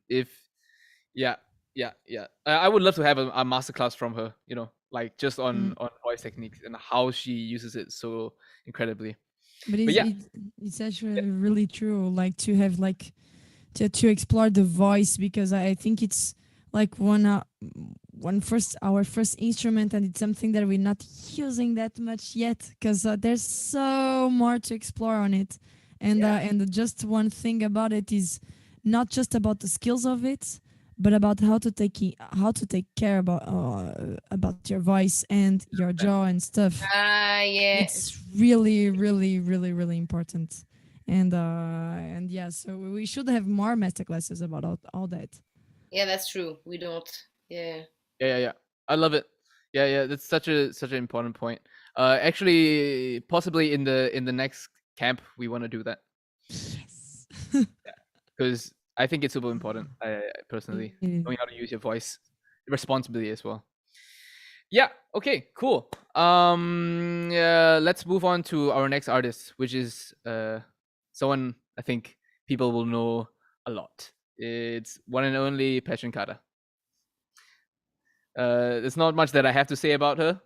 If yeah, I would love to have a masterclass from her. Like just on voice techniques and how she uses it so incredibly. But yeah. it's actually really true. Like to have like to explore the voice, because I think it's like our first instrument, and it's something that we're not using that much yet, because there's so more to explore on it. And just one thing about it is not just about the skills of it, but about how to take care about your voice and your jaw and stuff. Yeah. It's really, really, really, really important. And yeah, so we should have more masterclasses about all that. Yeah, that's true. We don't. Yeah. Yeah. I love it. Yeah. That's such an important point. Actually, possibly in the next camp, we want to do that. Yes. Because I think it's super important. I personally knowing how to use your voice responsibly as well. Yeah. Okay. Cool. Let's move on to our next artist, which is someone I think people will know a lot. It's one and only Passion Kata. There's not much that I have to say about her.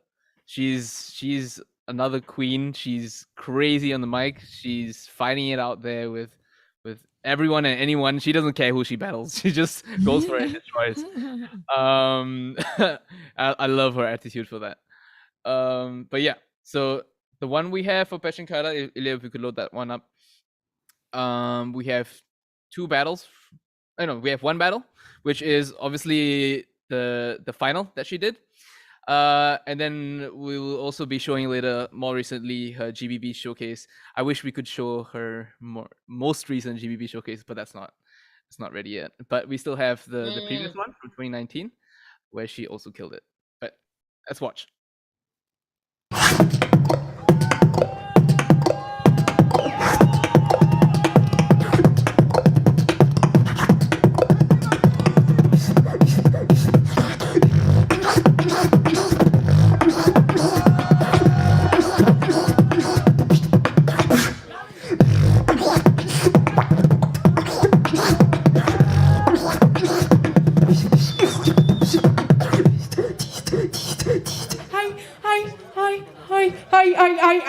She's another queen. She's crazy on the mic. She's fighting it out there with everyone and anyone. She doesn't care who she battles. She just goes for it and destroys. I love her attitude for that. But yeah, so the one we have for Passion Kata, Ilya, if we could load that one up. We have two battles. We have one battle, which is obviously the final that she did. And then we will also be showing later, more recently, her GBB showcase. I wish we could show her most recent GBB showcase, but it's not ready yet. But we still have the previous one from 2019, where she also killed it. But let's watch.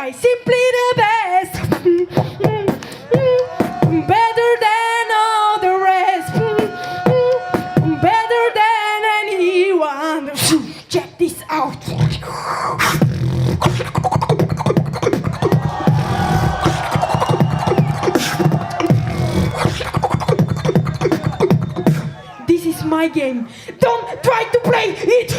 I simply the best. Better than all the rest. Better than anyone. Check this out. This is my game. Don't try to play it.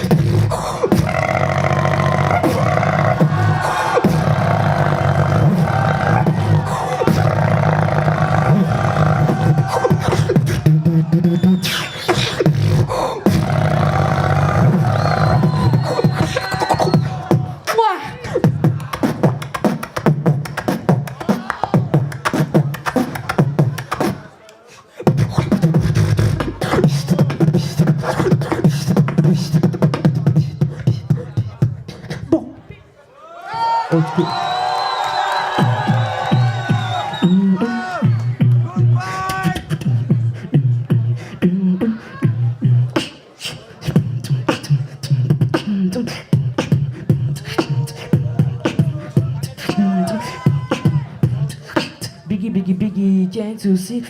to see.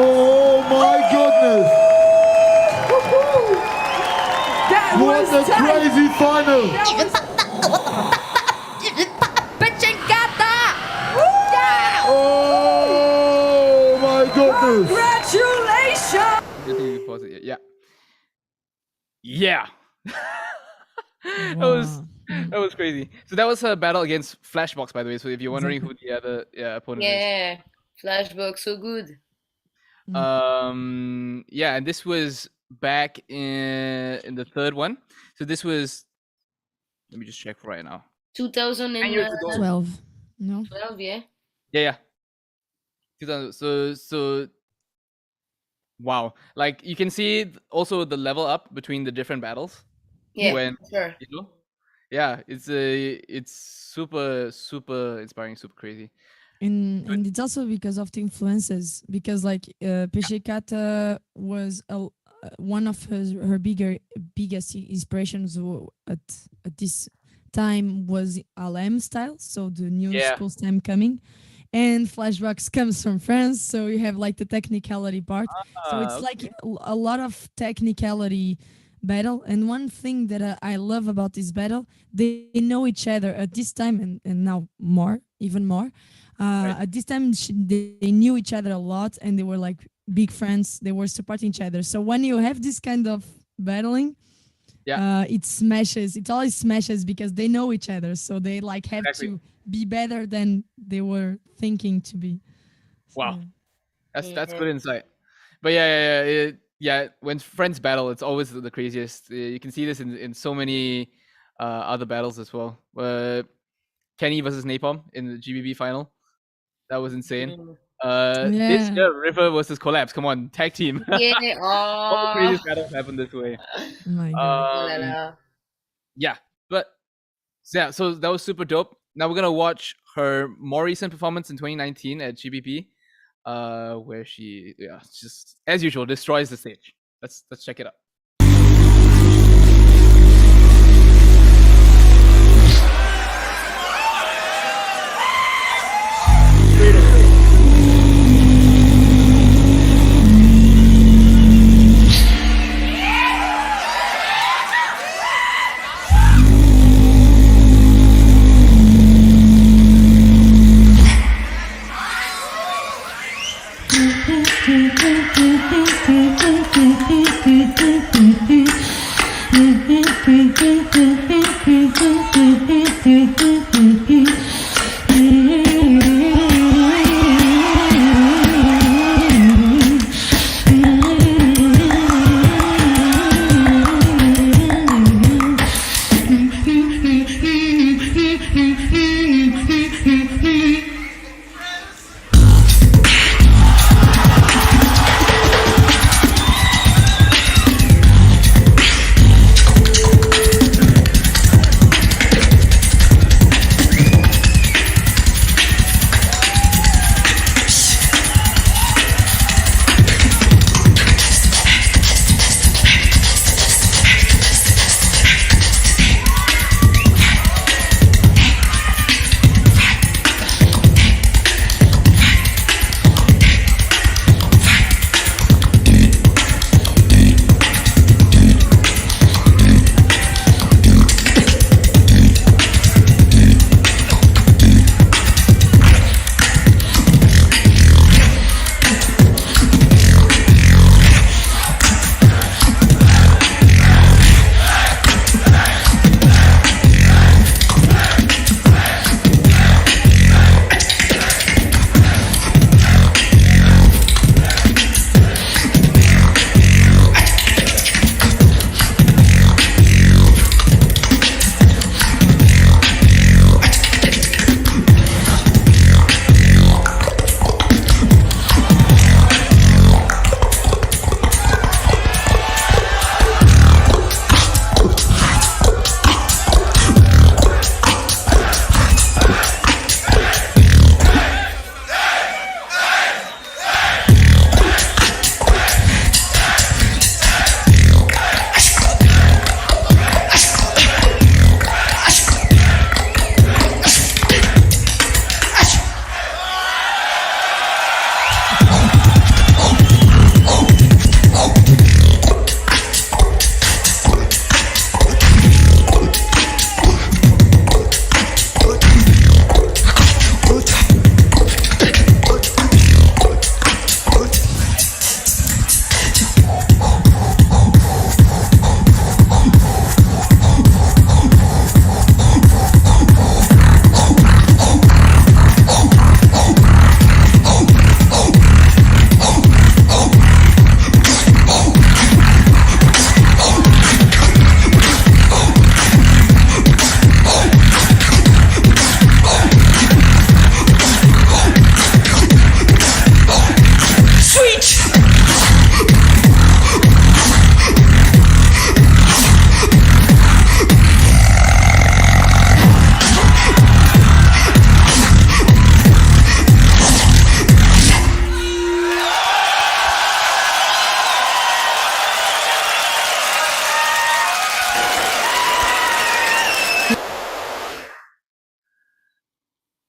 Oh my goodness! That What was a tight. crazy final! Oh my goodness! Congratulations! You pause it. Yeah. Yeah. That was crazy. So that was a battle against Flashbox, by the way. So if you're wondering who the other opponent Yeah, Flashbox, so good. is. Yeah, and this was back in the third one. So this was, let me just check for right now. 2012, 12. No? yeah. Yeah. 2000, so wow. Like you can see also the level up between the different battles. Yeah, When sure. you know, yeah, it's super inspiring, super crazy. And it's also because of the influences, because like Peshekata was one of her biggest inspirations at this time was Alem style, so the new school time coming, and Flashbox comes from France, so you have like the technicality part. So it's like a lot of technicality battle. And one thing that I love about this battle, they know each other at this time, and now even more. At this time, they knew each other a lot, and they were like big friends. They were supporting each other. So when you have this kind of battling, it smashes. It always smashes because they know each other. So they like have to be better than they were thinking to be. Wow, that's good insight. But yeah, when friends battle, it's always the craziest. You can see this in so many other battles as well. Kenny versus Napalm in the GBB final. That was insane. This year, River versus Collapse. Come on, tag team. Yeah, All the craziest battles happen this way. Oh my God. Yeah, but yeah, so that was super dope. Now we're gonna watch her more recent performance in 2019 at GBP, where she just as usual destroys the stage. Let's check it out.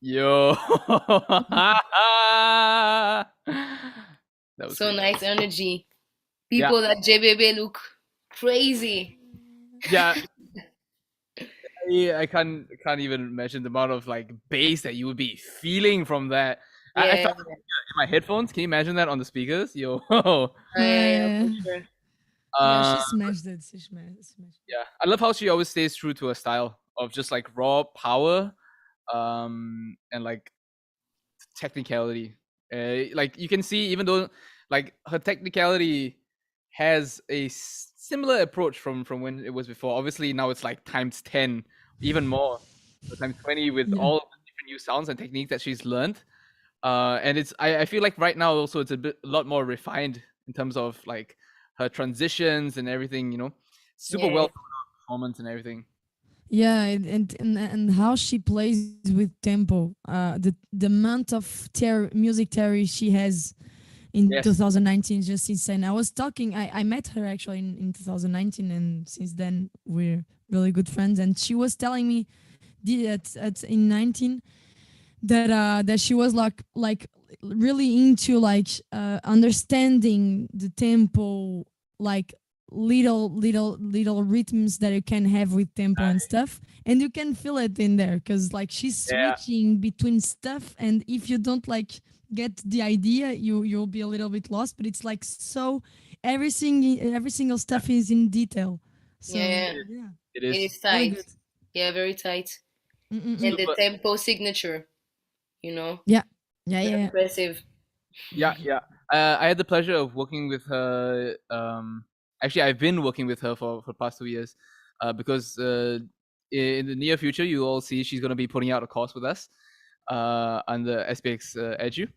Yo. That was So good. nice energy. People at JBB look crazy. Yeah. I can't even imagine the amount of like bass that you would be feeling from that. I Yeah, felt it in my headphones. Can you imagine that on the speakers? Yo. yeah, for sure. Yeah, she Uh, smashed it. She smashed. yeah, I love how she always stays true to her style of just like raw power, and like technicality. Like you can see, even though like her technicality has a similar approach from when it was before. Obviously now it's like times 10, even more, or times 20 with Yeah. all the different new sounds and techniques that she's learned. And it's I feel like right now also it's a lot more refined in terms of like her transitions and everything. You know, super Yeah. well performance and everything. Yeah, and how she plays with tempo. The amount of music theory she has in Yes. 2019 is just insane. I met her actually in 2019, and since then we're really good friends. And she was telling me in 19 that she was like really into like understanding the tempo, like little rhythms that you can have with tempo and stuff, and you can feel it in there because like she's Yeah. switching between stuff, and if you don't like get the idea, you'll be a little bit lost. But it's like so every single stuff is in detail. So Yeah. yeah, It It is. is really tight. good. Yeah, very tight. Mm-mm-mm. And the Super. tempo signature, you know, Yeah, very impressive. Yeah. I had the pleasure of working with her. Actually, I've been working with her for the past 2 years, because in the near future, you all see she's going to be putting out a course with us under SBX Edu.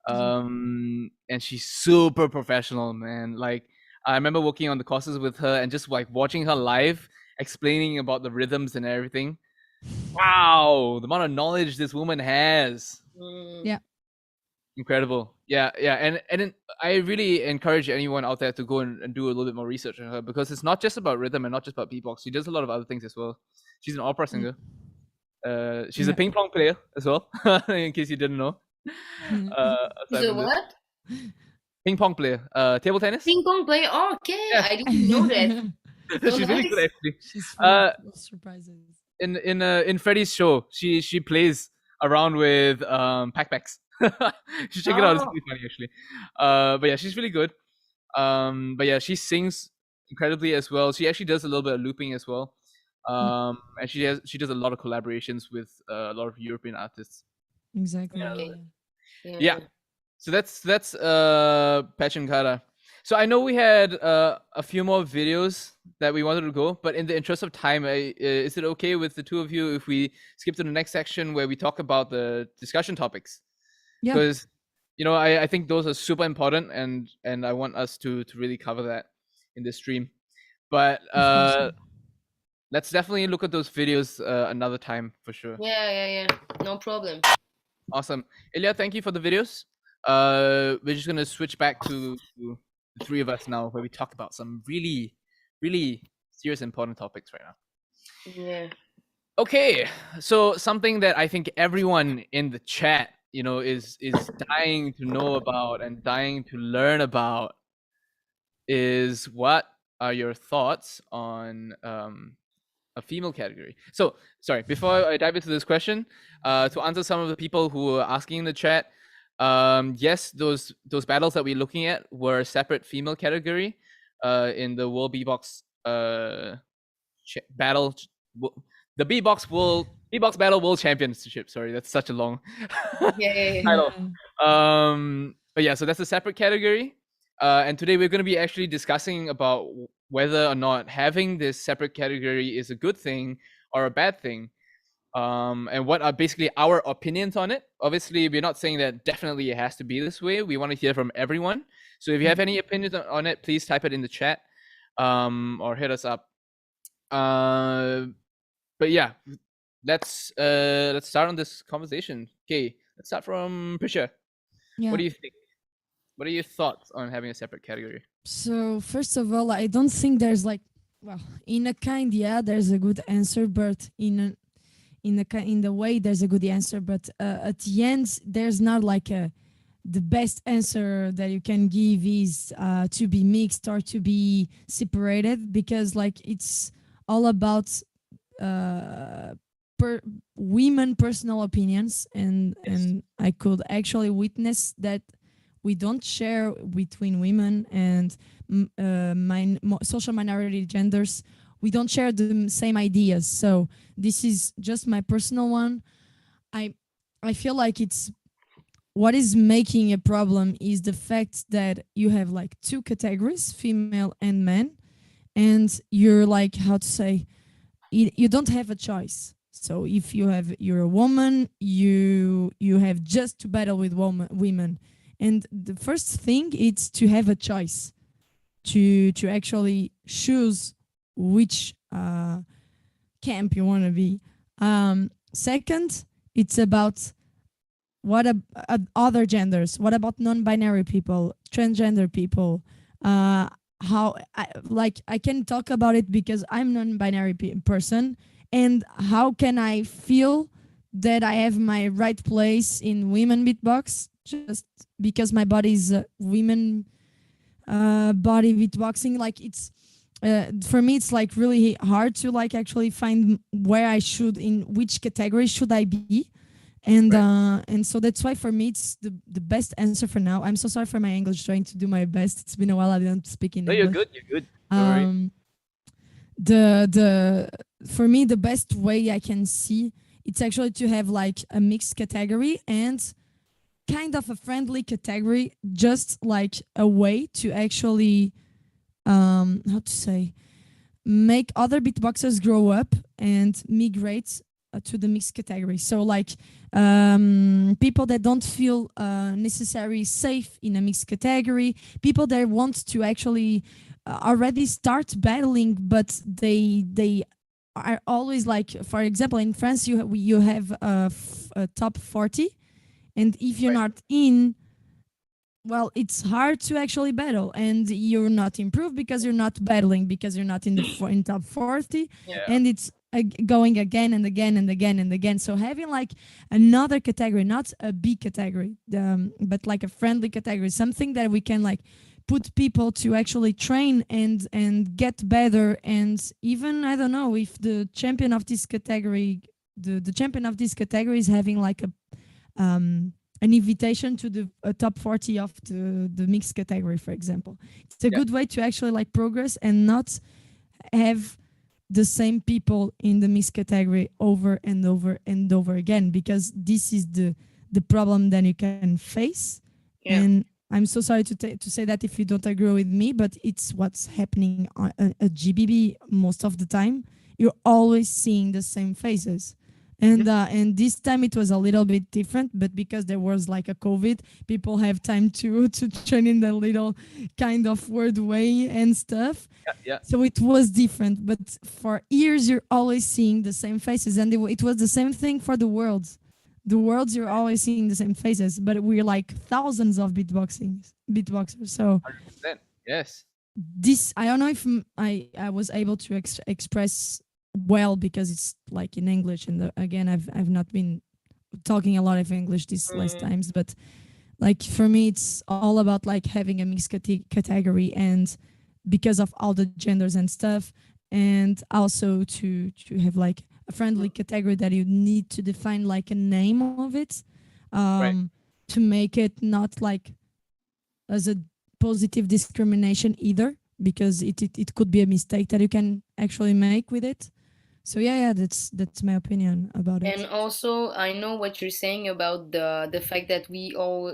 And she's super professional, man. Like I remember working on the courses with her and just like watching her live, explaining about the rhythms and everything. Wow, the amount of knowledge this woman has. Yeah. Incredible. Yeah, and then I really encourage anyone out there to go and do a little bit more research on her, because it's not just about rhythm and not just about beatbox. She does a lot of other things as well. She's an opera singer. She's a Yeah. ping pong player as well, in case you didn't know. Aside So from this. what? Ping pong player, table tennis. Ping pong player? Oh, okay, Yeah. I didn't know that. So She's really good, nice. actually. She's full of surprises. In Freddie's show, she plays around with packbacks. You should check it out. It's Oh. really funny, actually. But yeah, she's really good. But yeah, she sings incredibly as well. She actually does a little bit of looping as well. And she does a lot of collaborations with a lot of European artists. Exactly. Okay. Yeah. So that's Pachankara. So I know we had a few more videos that we wanted to go, but in the interest of time, is it okay with the two of you if we skip to the next section where we talk about the discussion topics? Yeah. Because I think those are super important, and I want us to really cover that in this stream. But let's definitely look at those videos another time for sure. Yeah. No problem. Awesome. Ilya, thank you for the videos. We're just gonna switch back to the three of us now, where we talk about some really, really serious, important topics right now. Yeah. Okay, so something that I think everyone in the chat, is dying to know about and dying to learn about is, what are your thoughts on a female category? So, sorry, before I dive into this question, to answer some of the people who are asking in the chat, yes, those battles that we're looking at were a separate female category in the World Beatbox battle, the Beatbox Battle World Championship. Sorry, that's such a long Yeah. title. But yeah, so that's a separate category. And today we're going to be actually discussing about whether or not having this separate category is a good thing or a bad thing. And what are basically our opinions on it. Obviously, we're not saying that definitely it has to be this way. We want to hear from everyone. So if you have any opinions on it, please type it in the chat, or hit us up. But yeah, let's start on this conversation. Okay, let's start from Prisha. Yeah. What do you think? What are your thoughts on having a separate category? So first of all, I don't think there's like, well, in a kind, yeah, there's a good answer, but in in the way there's a good answer, but at the end there's not like the best answer that you can give is to be mixed or to be separated, because like it's all about women personal opinions, and I could actually witness that we don't share between women and social minority genders. We don't share the same ideas. So this is just my personal one. I feel like it's what is making a problem is the fact that you have like two categories, female and men, and you're like, how to say, you don't have a choice. So if you're a woman, you have just to battle with women. And the first thing is to have a choice, to actually choose which camp you want to be. Second, it's about what other genders. What about non-binary people, transgender people? How I can talk about it because I'm non-binary person, and how can I feel that I have my right place in women beatbox just because my body is women body beatboxing? Like it's for me it's like really hard to like actually find where I should, in which category should I be. And and so that's why for me it's the best answer for now. I'm so sorry for my English, trying to do my best. It's been a while I didn't speak in English. You're good. Don't worry. The for me the best way I can see it's actually to have like a mixed category and kind of a friendly category, just like a way to actually how to say, make other beatboxers grow up and migrate to the mixed category. So like people that don't feel necessarily safe in a mixed category, people that want to actually already start battling, but they are always like, for example, in France you have a top 40, and if you're not in, well, it's hard to actually battle, and you're not improved because you're not battling, because you're not in the in top 40, and it's going again and again and again and again. So having like another category, not a B category, but like a friendly category, something that we can like put people to actually train and get better. And even, I don't know, if the champion of this category, the champion of this category is having like a an invitation to the top 40 of the mixed category, for example. It's a good way to actually like progress and not have the same people in the mixed category over and over and over again, because this is the problem that you can face. And I'm so sorry to say that if you don't agree with me, but it's what's happening at GBB most of the time. You're always seeing the same faces. And this time it was a little bit different, but because there was like a COVID, people have time to train in the little kind of word way and stuff. So it was different, but for years you're always seeing the same faces, and it was the same thing for the worlds. The worlds, you're always seeing the same faces, but we're like thousands of beatboxers. So 100%. Yes. This, I don't know if I was able to express well, because it's like in English, and again I've not been talking a lot of English these last times, but like for me it's all about like having a mixed category, and because of all the genders and stuff, and also to have like a friendly category that you need to define like a name of it, to make it not like as a positive discrimination either, because it could be a mistake that you can actually make with it. So yeah, that's my opinion about it. And also, I know what you're saying about the fact that we all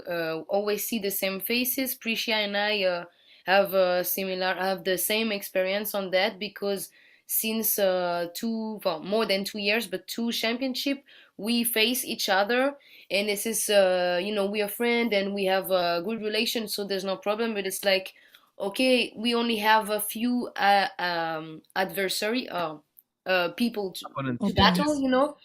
always see the same faces. Priscia and I have the same experience on that, because since more than 2 years, but two championship, we face each other, and this is we are friends and we have a good relation, so there's no problem. But it's like, okay, we only have a few adversary. People to battle,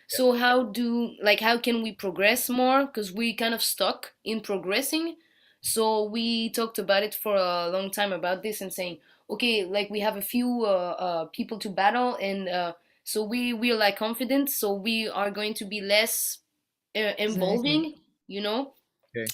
so how can we progress more, because we kind of stuck in progressing. So we talked about it for a long time about this, and saying, okay, like we have a few people to battle, and So we are like confident, so we are going to be less Exactly. involving, you know. Okay.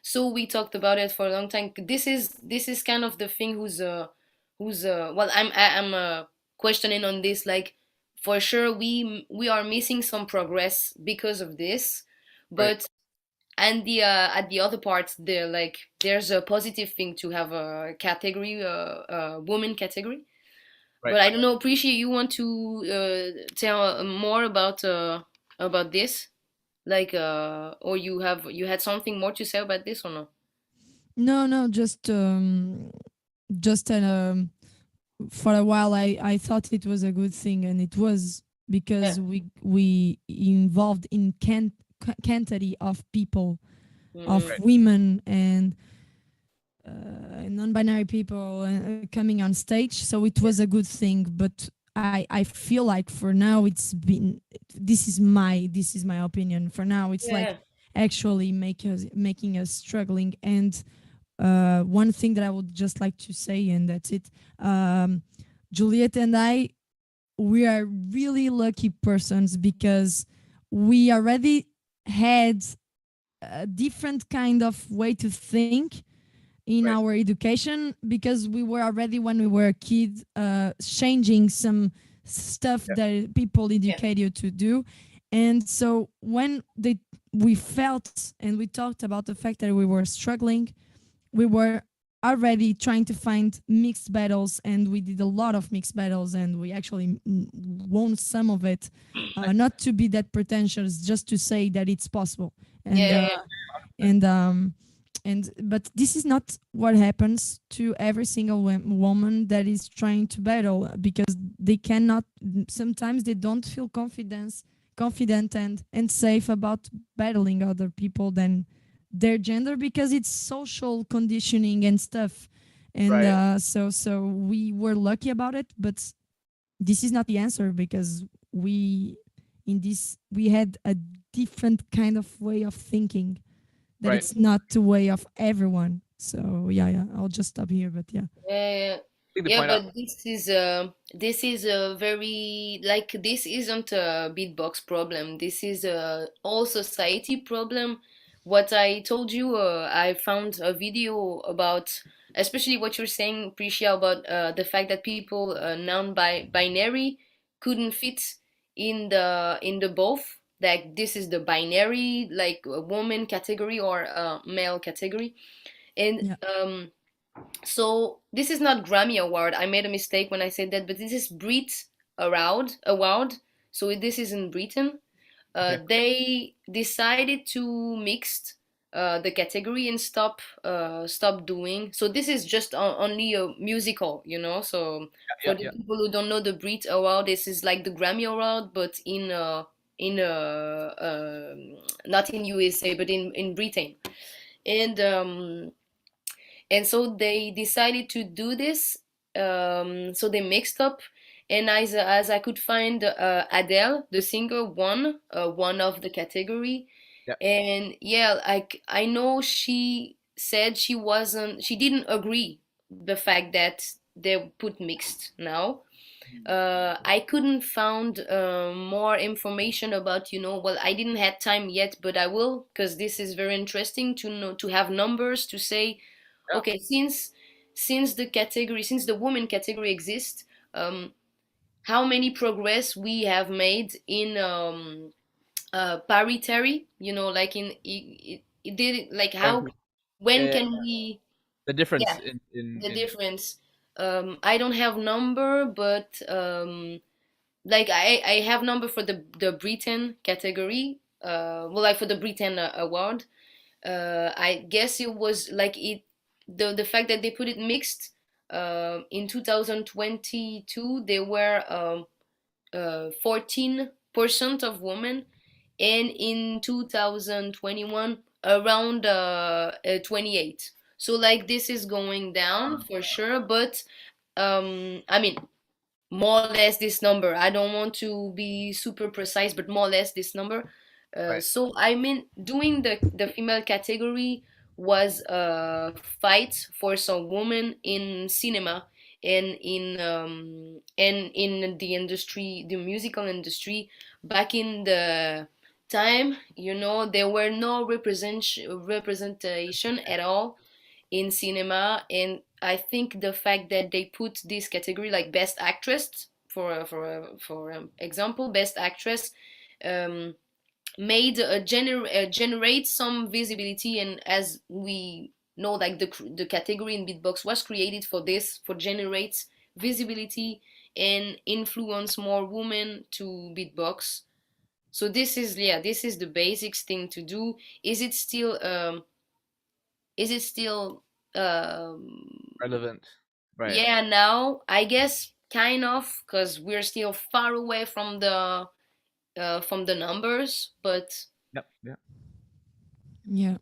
So we talked about it for a long time. This is kind of the thing who's well, I'm questioning on this. Like, for sure, we are missing some progress because of this, Right. but and the at the other part, there like there's a positive thing to have a category, woman category. Right. But I don't know. Appreciate you want to tell more about this, like or you had something more to say about this or no? No, just for a while I thought it was a good thing, and it was Yeah. because we involved in quantity of people, of Mhm. women and non-binary people coming on stage, so it was a good thing. But I feel like for now it's been, this is my opinion, for now it's like Yeah. actually making us struggling. And one thing that I would just like to say, and that's it, Juliet and I, we are really lucky persons because we already had a different kind of way to think in Right. our education, because we were already, when we were a kid, changing some stuff Yeah. that people educate you to do. And so when we felt and we talked about the fact that we were struggling, we were already trying to find mixed battles, and we did a lot of mixed battles, and we actually won some of it. Not to be that pretentious, just to say that it's possible. And Yeah. and but this is not what happens to every single woman that is trying to battle, because they cannot, sometimes they don't feel confident and safe about battling other people than their gender, because it's social conditioning and stuff. And Right. so we were lucky about it, but this is not the answer, because we had a different kind of way of thinking, that Right. it's not the way of everyone. So yeah, I'll just stop here, but yeah. Yeah. I think the Yeah, point out. but this is a very, like, this isn't a beatbox problem. This is a all society problem. What I told you, I found a video about, especially what you're saying, Prisha, about the fact that people non-binary couldn't fit in the both. Like, this is the binary, like a woman category or a male category, and Yeah. so this is not Grammy Award. I made a mistake when I said that, but this is Brit Award. So this is in Britain. Okay. They decided to mix the category and stop doing. So this is just only a musical, you know. So for Yeah. the Yeah. people who don't know, the Brit Award, this is like the Grammy Award, but not in USA, but in Britain. And so they decided to do this. So they mixed up, and as I could find, Adele, the singer, won one of the category. Yeah. And yeah, like, I know she said she didn't agree the fact that they put mixed now. I couldn't find more information about, well, I didn't have time yet, but I will, because this is very interesting to know, to have numbers to say, Yeah. okay, since the woman category exists, how many progress we have made in parity, like it did, like, how, Parity. when Yeah. can we, The difference yeah, in the difference. I don't have number, but like, I have number for the Britain category. Well, like, for the Britain award. I guess it was like the fact that they put it mixed. In 2022, there were 14% of women, and in 2021 around 28. So, like, this is going down for sure, but I mean, more or less this number. I don't want to be super precise, but more or less this number. Right. So I mean, doing the female category was a fight for some women in cinema, and in the industry, the musical industry, back in the time, there were no representation at all in cinema. And I think the fact that they put this category like best actress, for example, best actress, um, made generate some visibility. And as we know, like the category in beatbox was created for this, for generate visibility and influence more women to beatbox. So this is, this is the basics thing to do. Is it still um Relevant, right? yeah, now I guess kind of, because we're still far away from the numbers, but Yep. Yeah. Yeah.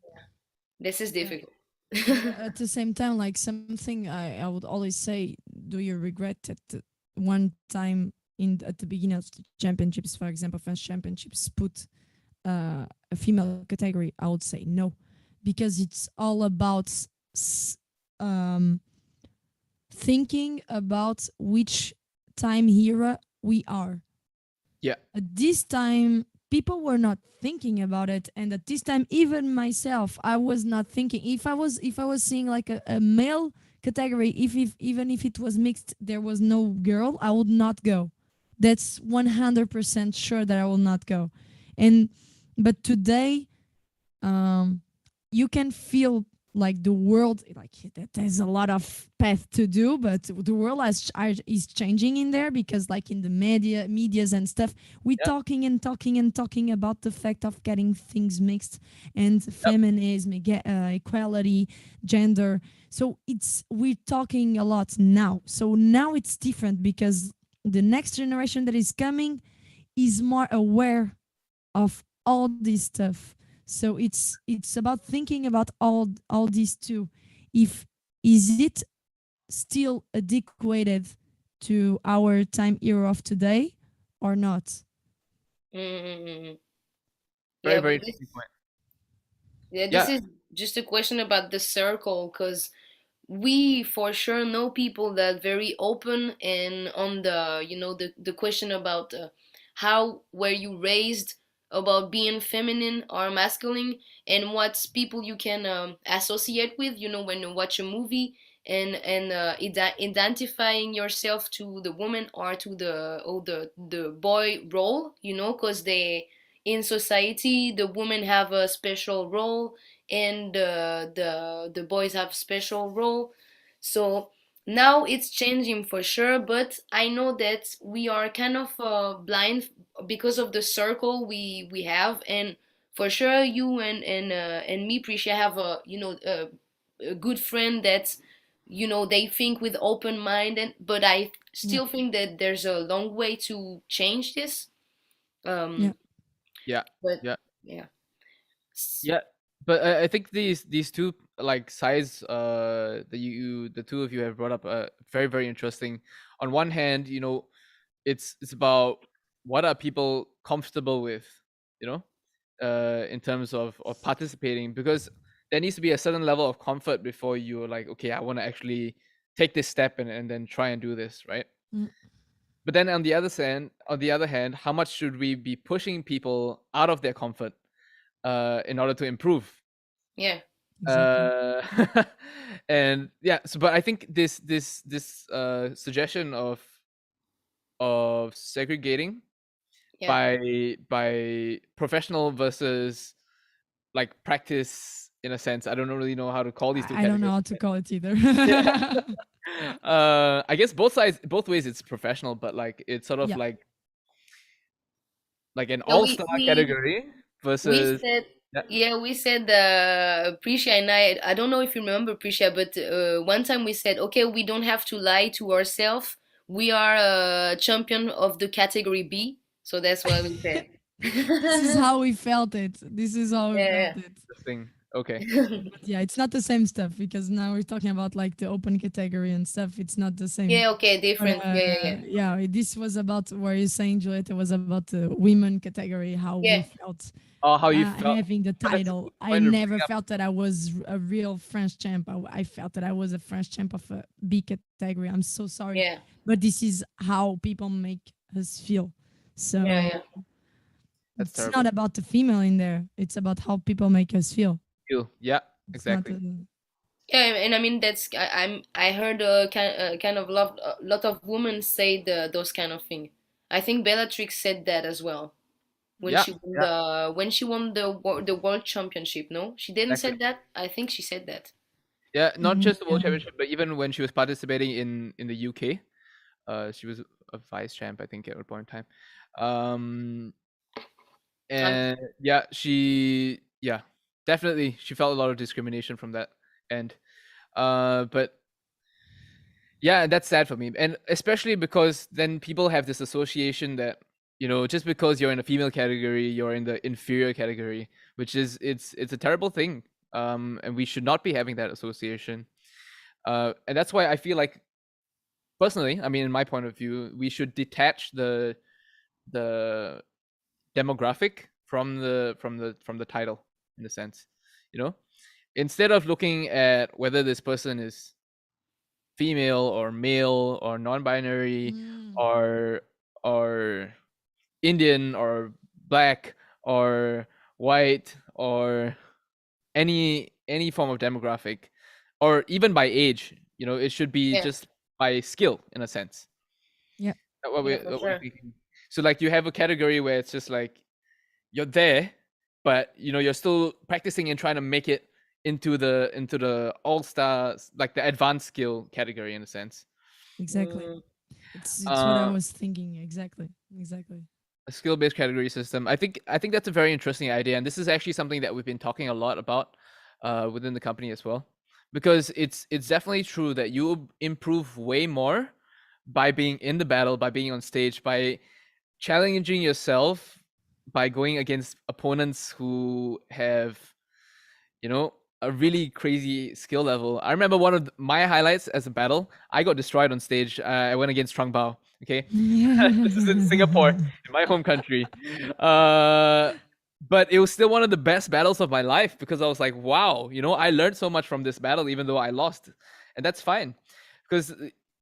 this is difficult. At the same time, like something I would always say, do you regret that one time at the beginning of the championships, for example, French championships, put a female category? I would say no, because it's all about thinking about which time era we are. Yeah. At this time, people were not thinking about it, and at this time, even myself, I was not thinking. If I was seeing like a male category, even if it was mixed, there was no girl, I would not go. That's 100% sure that I will not go. But today, you can feel like the world, like that there's a lot of path to do, but the world is changing in there, because like in the medias and stuff, we talking and talking and talking about the fact of getting things mixed and feminism, equality, gender. So we're talking a lot now. So now it's different, because the next generation that is coming is more aware of all this stuff. So it's about thinking about all these too. Is it still adequate to our time era of today or not? Mm-hmm. Very interesting point. This is just a question about the circle, because we for sure know people that very open and on the question about how were you raised, about being feminine or masculine, and what's people you can associate with, when you watch a movie, and identifying yourself to the woman or to the boy role, because they, in society, the women have a special role and the boys have special role. So now it's changing for sure, but I know that we are kind of blind because of the circle we have. And for sure you and me, Prisha, have a good friend that's, they think with open mind. And but I still think that there's a long way to change this. Yeah. But yeah. But I think these two like sides the two of you have brought up very, very interesting. On one hand, it's about what are people comfortable with, in terms of participating, because there needs to be a certain level of comfort before you're like, okay, I want to actually take this step and then try and do this, right? But then on the other hand, how much should we be pushing people out of their comfort in order to improve? Yeah. And but I think this suggestion of segregating by professional versus like practice, in a sense, I don't really know how to call these two I don't know how to call it either. I guess both ways it's professional, but like it's sort of like an all-star category versus we said Prisha and I don't know if you remember, Prisha, but one time we said, okay, we don't have to lie to ourselves, we are a champion of the category B. So that's what we said. This is how we felt it. This is how we felt it. Interesting. Okay. But yeah, it's not the same stuff because now we're talking about like the open category and stuff. It's not the same. Yeah, okay, But, different. yeah, this was about what you're saying, Julietta, was about the women category, how we Yeah. felt Oh, how you felt? having the But that's a title. good I point to never bring up. felt that I was a real French champ. I felt that I was a French champ of a B category. I'm so sorry. Yeah. But this is how people make us feel. So Yeah. That's it's terrible. not about the female in there. It's about how people make us feel. Yeah, It's not exactly. Yeah, and I mean that's I heard kind of lot of women say those kind of thing. I think Bellatrix said that as well when Yeah, she won yeah, the world championship. No, she didn't exactly. said that. I think she said that. Yeah, not just the World Yeah. Championship, but even when she was participating in the UK, she was a vice champ, I think, at one point in time. And yeah, definitely, she felt a lot of discrimination from that end. But yeah, that's sad for me, and especially because then people have this association that just because you're in a female category, you're in the inferior category, which is it's a terrible thing. And we should not be having that association. And that's why I feel like, personally, I mean, in my point of view, we should detach the demographic from the title, in a sense. Instead of looking at whether this person is female or male or non-binary or Indian or black or white or any form of demographic, or even by age. It should be Yeah. just by skill, in a sense. Yeah. What Yeah, for sure. thinking. So like you have a category where it's just like you're there, but you're still practicing and trying to make it into the all-stars, like the advanced skill category, in a sense. Exactly. Mm, It's what I Uh, was thinking. Exactly. a skill-based category system. I think that's a very interesting idea, and this is actually something that we've been talking a lot about within the company as well, because it's definitely true that you improve way more by being in the battle, by being on stage, by challenging yourself, by going against opponents who have a really crazy skill level. I remember one of my highlights as a battle. I got destroyed on stage. I went against Trung Bao. Okay, this is in Singapore, in my home country. But it was still one of the best battles of my life, because I was like, wow, I learned so much from this battle, even though I lost, and that's fine, because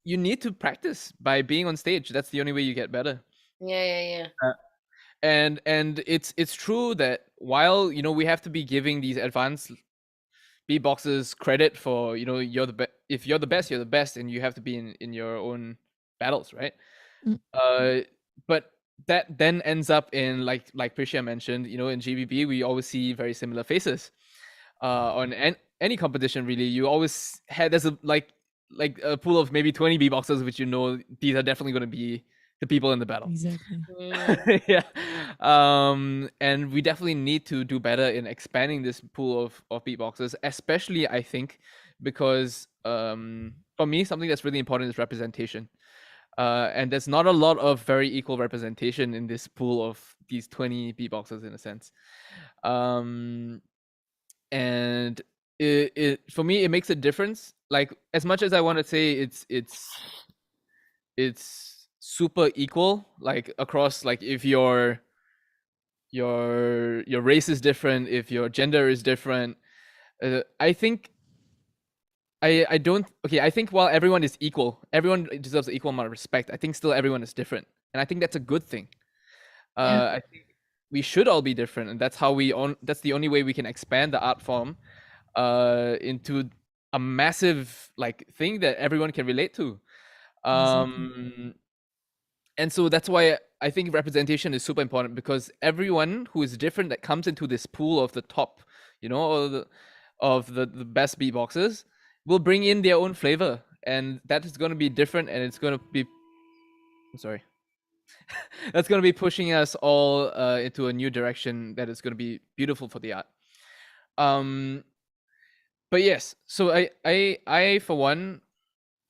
you need to practice by being on stage. That's the only way you get better. yeah. And it's true that while we have to be giving these advanced beatboxers credit for you're the best. If you're the best, you're the best, and you have to be in your own battles, right? But that then ends up in, like Prisha mentioned, in GBB we always see very similar faces. On any competition, really, you always had there's a pool of maybe 20 beatboxers, which these are definitely going to be the people in the battle. Exactly. Mm, Yeah. And we definitely need to do better in expanding this pool of beatboxers, especially, I think, because for me, something that's really important is representation. And there's not a lot of very equal representation in this pool of these 20 beatboxers, in a sense. And for me, it makes a difference. Like, as much as I want to say it's super equal, like across, like if your race is different, if your gender is different, I think I don't okay I think while everyone is equal, everyone deserves an equal amount of respect, I think still everyone is different, and I think that's a good thing. I think we should all be different, and that's the only way we can expand the art form into a massive thing that everyone can relate to. And so that's why I think representation is super important, because everyone who is different that comes into this pool of the top, or of the best beatboxers, will bring in their own flavor, and that is going to be different, and it's going to be that's going to be pushing us all into a new direction that is going to be beautiful for the art. But yes, so I for one,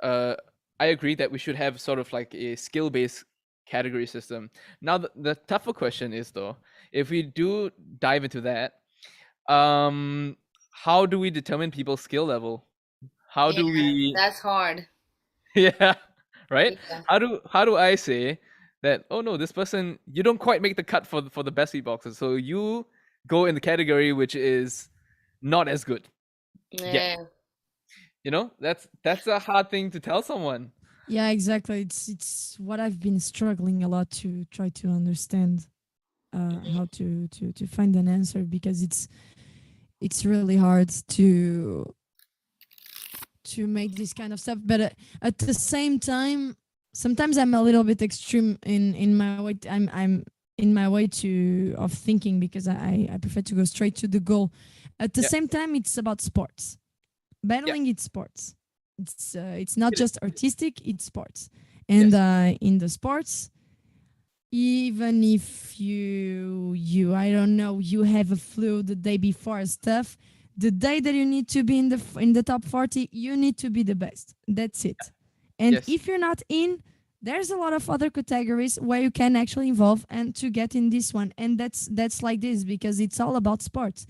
I agree that we should have sort of like a skill-based category system. Now, the tougher question is, though, if we do dive into that, how do we determine people's skill level? How do we? That's hard. Yeah, right. Yeah. How do I say that? Oh no, this person, you don't quite make the cut for the best beatboxer, so you go in the category which is not as good. Yeah. You know, that's a hard thing to tell someone. Yeah, exactly. It's what I've been struggling a lot to try to understand how to find an answer, because it's really hard to make this kind of stuff. But at the same time, sometimes I'm a little bit extreme in my way. I'm in my way to of thinking, because I prefer to go straight to the goal. At the same time, it's about sports. Battling, it's sports. It's not just artistic, it's sports. And in the sports, even if you I don't know, you have a flu the day before stuff, the day that you need to be in the top 40, you need to be the best. That's it. And if you're not in, there's a lot of other categories where you can actually involve and to get in this one. And that's like this, because it's all about sports.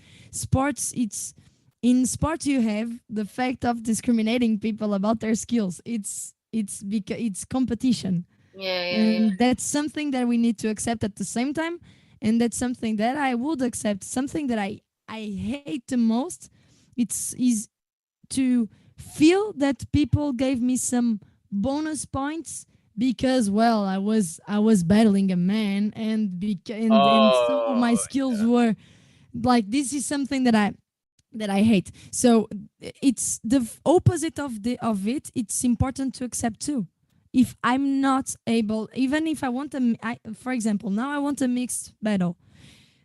In sports, you have the fact of discriminating people about their skills. It's because it's competition. And that's something that we need to accept at the same time. And that's something that I would accept. Something that I hate the most, is to feel that people gave me some bonus points because, well, I was battling a man, and so my skills were like, this is something that I hate. So it's the opposite of it. It's important to accept too. If I'm not able, even if I want for example, now I want a mixed battle.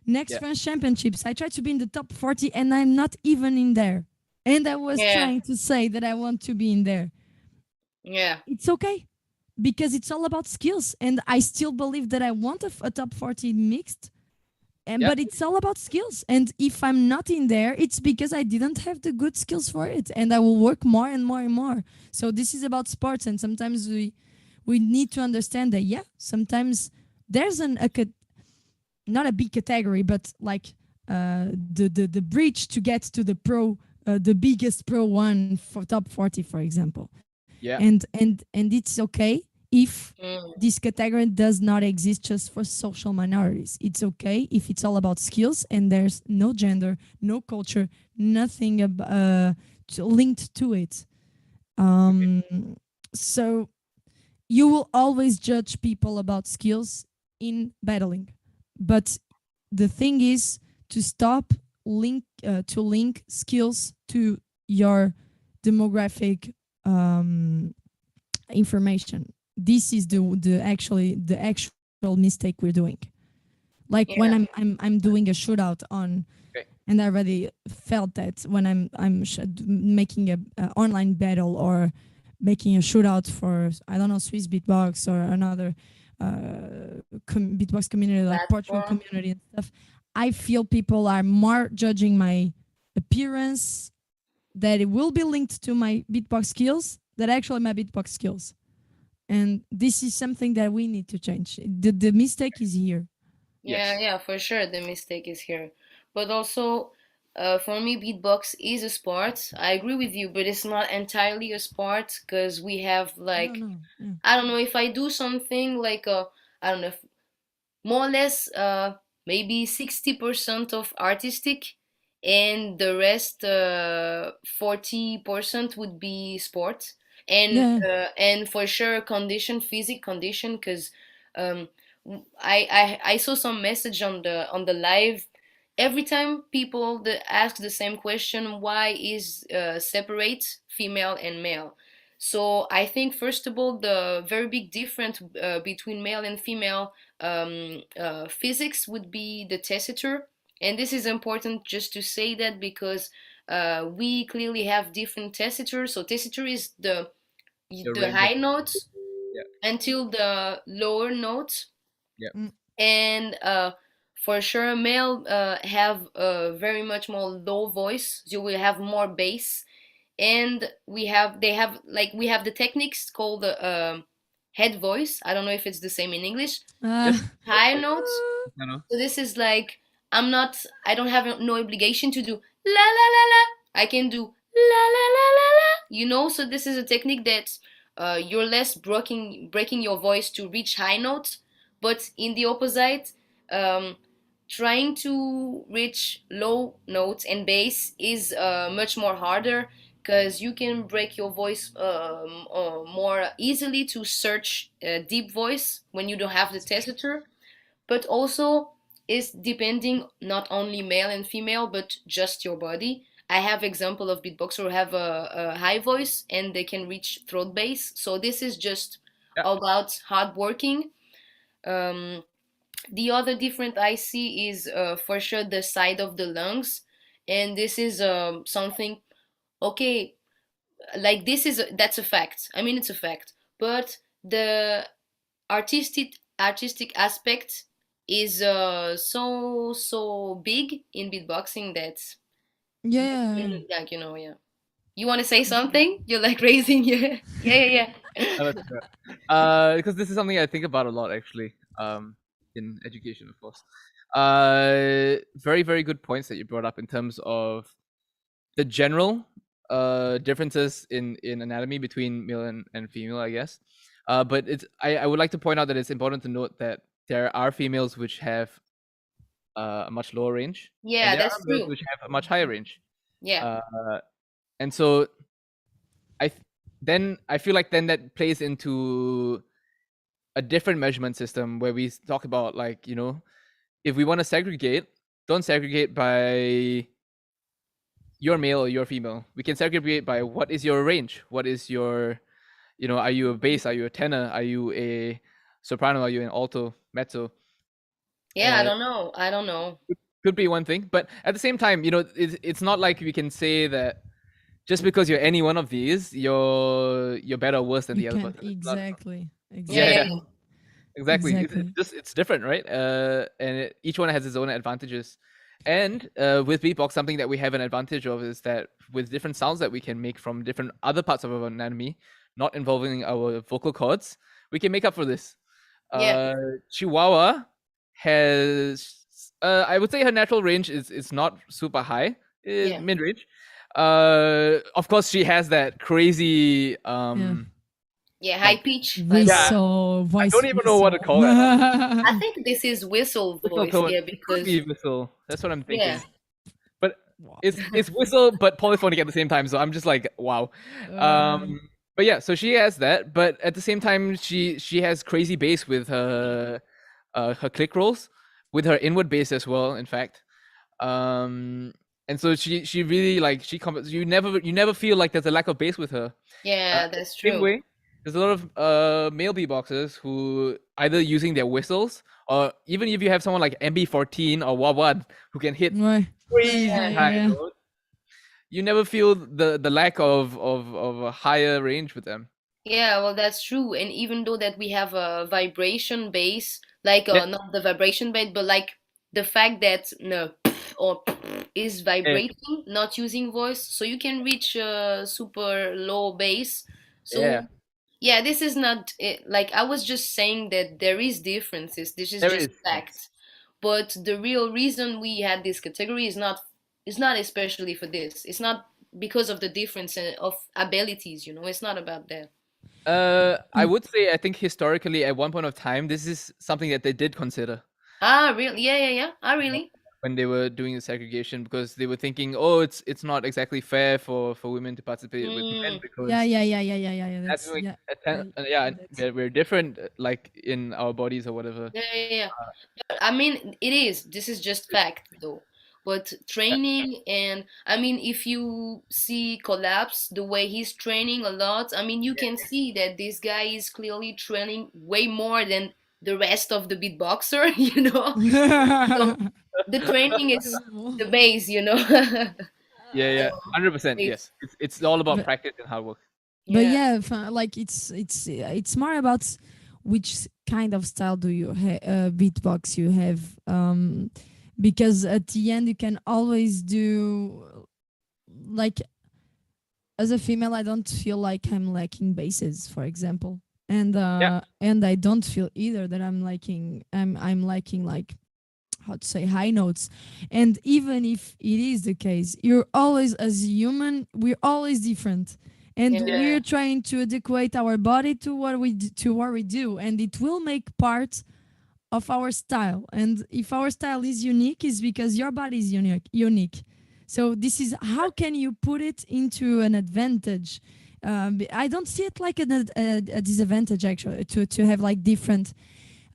Next French Championships, I try to be in the top 40 and I'm not even in there. And I was trying to say that I want to be in there. Yeah. It's okay, because it's all about skills. And I still believe that I want a top 40 mixed. But it's all about skills. And if I'm not in there, it's because I didn't have the good skills for it. And I will work more and more and more. So this is about sports. And sometimes we need to understand that, sometimes there's not a big category, but like the bridge to get to the pro, the biggest pro one for top 40, for example. Yeah. And it's okay if this category does not exist just for social minorities. It's okay if it's all about skills and there's no gender, no culture, nothing linked to it. So you will always judge people about skills in battling. But the thing is to stop link skills to your demographic information. This is the actual mistake we're doing. Like when I'm doing a shootout on, and I already felt that when I'm making a online battle or making a shootout for, I don't know, Swissbeatbox or another beatbox community like Portugal community and stuff, I feel people are more judging my appearance, that it will be linked to my beatbox skills, than actually my beatbox skills. And this is something that we need to change. The mistake is here. Yeah, for sure. The mistake is here. But also, for me, beatbox is a sport. I agree with you, but it's not entirely a sport, because we have like, I don't know, if I do something like, I don't know, more or less, maybe 60% of artistic, and the rest 40% would be sport. And for sure physic condition, because I saw some message on the live. Every time people ask the same question, why is separate female and male? So I think, first of all, the very big difference between male and female physics would be the tessiture. And this is important just to say that, because we clearly have different tessiture. So tessiture is the high notes until the lower notes. And for sure, male have a very much more low voice. You will have more bass, and we have the techniques called head voice. I don't know if it's the same in English. High notes. So this is like, I don't have no obligation to do la la la la. I can do la la la la la, you know. So this is a technique that you're less breaking your voice to reach high notes, but in the opposite, trying to reach low notes and bass is much more harder, because you can break your voice more easily to search deep voice when you don't have the tessiture. But also is depending not only male and female, but just your body. I have example of beatboxer who have a high voice and they can reach throat bass. So this is just about hard working. The other difference I see is for sure the side of the lungs, and this is something, okay, like that's a fact. I mean, it's a fact, but the artistic aspect is so big in beatboxing that Yeah. like, you know, yeah. You want to say something? You're like raising your yeah. No, that's because this is something I think about a lot, actually, in education, of course. Very, very good points that you brought up in terms of the general differences in anatomy between male and female, I guess. But I would like to point out that it's important to note that there are females which have a much lower range. Yeah, and there that's are males true. which have a much higher range. Yeah. And so then I feel like then that plays into a different measurement system where we talk about, like, you know, if we want to segregate, don't segregate by you're male or you're female. We can segregate by what is your range, what is your, you know, are you a bass, are you a tenor, are you a soprano, are you an alto, mezzo? Yeah, I don't know. Could be one thing, but at the same time, you know, it's not like we can say that just because you're any one of these, you're better or worse than the other person. Exactly. Yeah. Exactly. Exactly. It's different, right? And each one has its own advantages. And with beatbox, something that we have an advantage of is that with different sounds that we can make from different other parts of our anatomy, not involving our vocal cords, we can make up for this. Chihuahua has, I would say her natural range is not super high, mid range. Of course, she has that crazy high pitch whistle voice. I don't even know what to call it. I think this is whistle voice. Tone. Yeah, Could because be whistle. That's what I'm thinking. Yeah. But it's whistle but polyphonic at the same time. So I'm just like, wow. But yeah, so she has that. But at the same time, she has crazy bass with her click rolls, with her inward bass as well. In fact, and so she really, like, you never feel like there's a lack of bass with her. Yeah, that's true. Same way, there's a lot of male beatboxers who either using their whistles, or even if you have someone like MB14 or Wawad who can hit crazy high notes, you never feel the lack of a higher range with them. Yeah, well, that's true. And even though that we have a vibration bass, like not the vibration bass, but like the fact that or is vibrating, not using voice, so you can reach a super low bass. So yeah, this is not like, I was just saying that there is differences. This is just fact. But the real reason we had this category is not especially for this. It's not because of the difference of abilities, you know. It's not about that. I would say, I think historically at one point of time, this is something that they did consider. Ah, really? Yeah. Ah, really? When they were doing the segregation, because they were thinking, oh, it's not exactly fair for women to participate with men, because we're different, like in our bodies or whatever. Yeah. I mean, it is. This is just fact, though. But training, and I mean, if you see Collapse, the way he's training a lot, I mean, you can see that this guy is clearly training way more than the rest of the beatboxer, you know. So the training is the base, you know. Yeah, 100%. Yes, it's all about practice and hard work. But like it's more about which kind of style do you beatbox you have, because at the end you can always do, like, as a female I don't feel like I'm lacking basses, for example, and I don't feel either that I'm lacking like how to say, high notes. And even if it is the case, you're always, as a human, we're always different, and Yeah. we're trying to adequate our body to what we do, and it will make part of our style. And if our style is unique, is because your body is unique. So this is how can you put it into an advantage. I don't see it like a disadvantage, actually, to have like different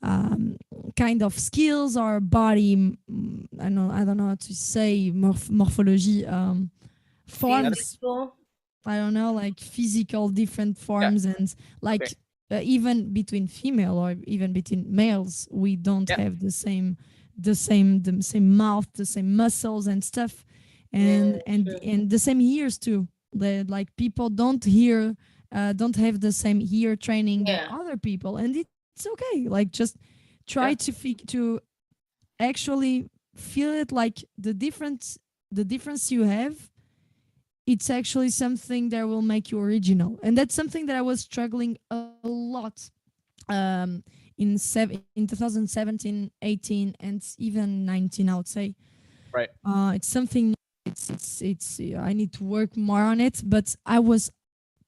kind of skills or body. I don't know how to say morphology, forms. Physical. I don't know, like physical different forms, and like even between female or even between males, we don't have the same mouth, the same muscles and stuff, and the same ears too. Like people don't have the same ear training that other people, and it's okay. Like just try to actually feel it, like the difference you have. It's actually something that will make you original, and that's something that I was struggling a lot in 2017, 18, and even 19. I would say, Right. it's something. It's I need to work more on it, but I was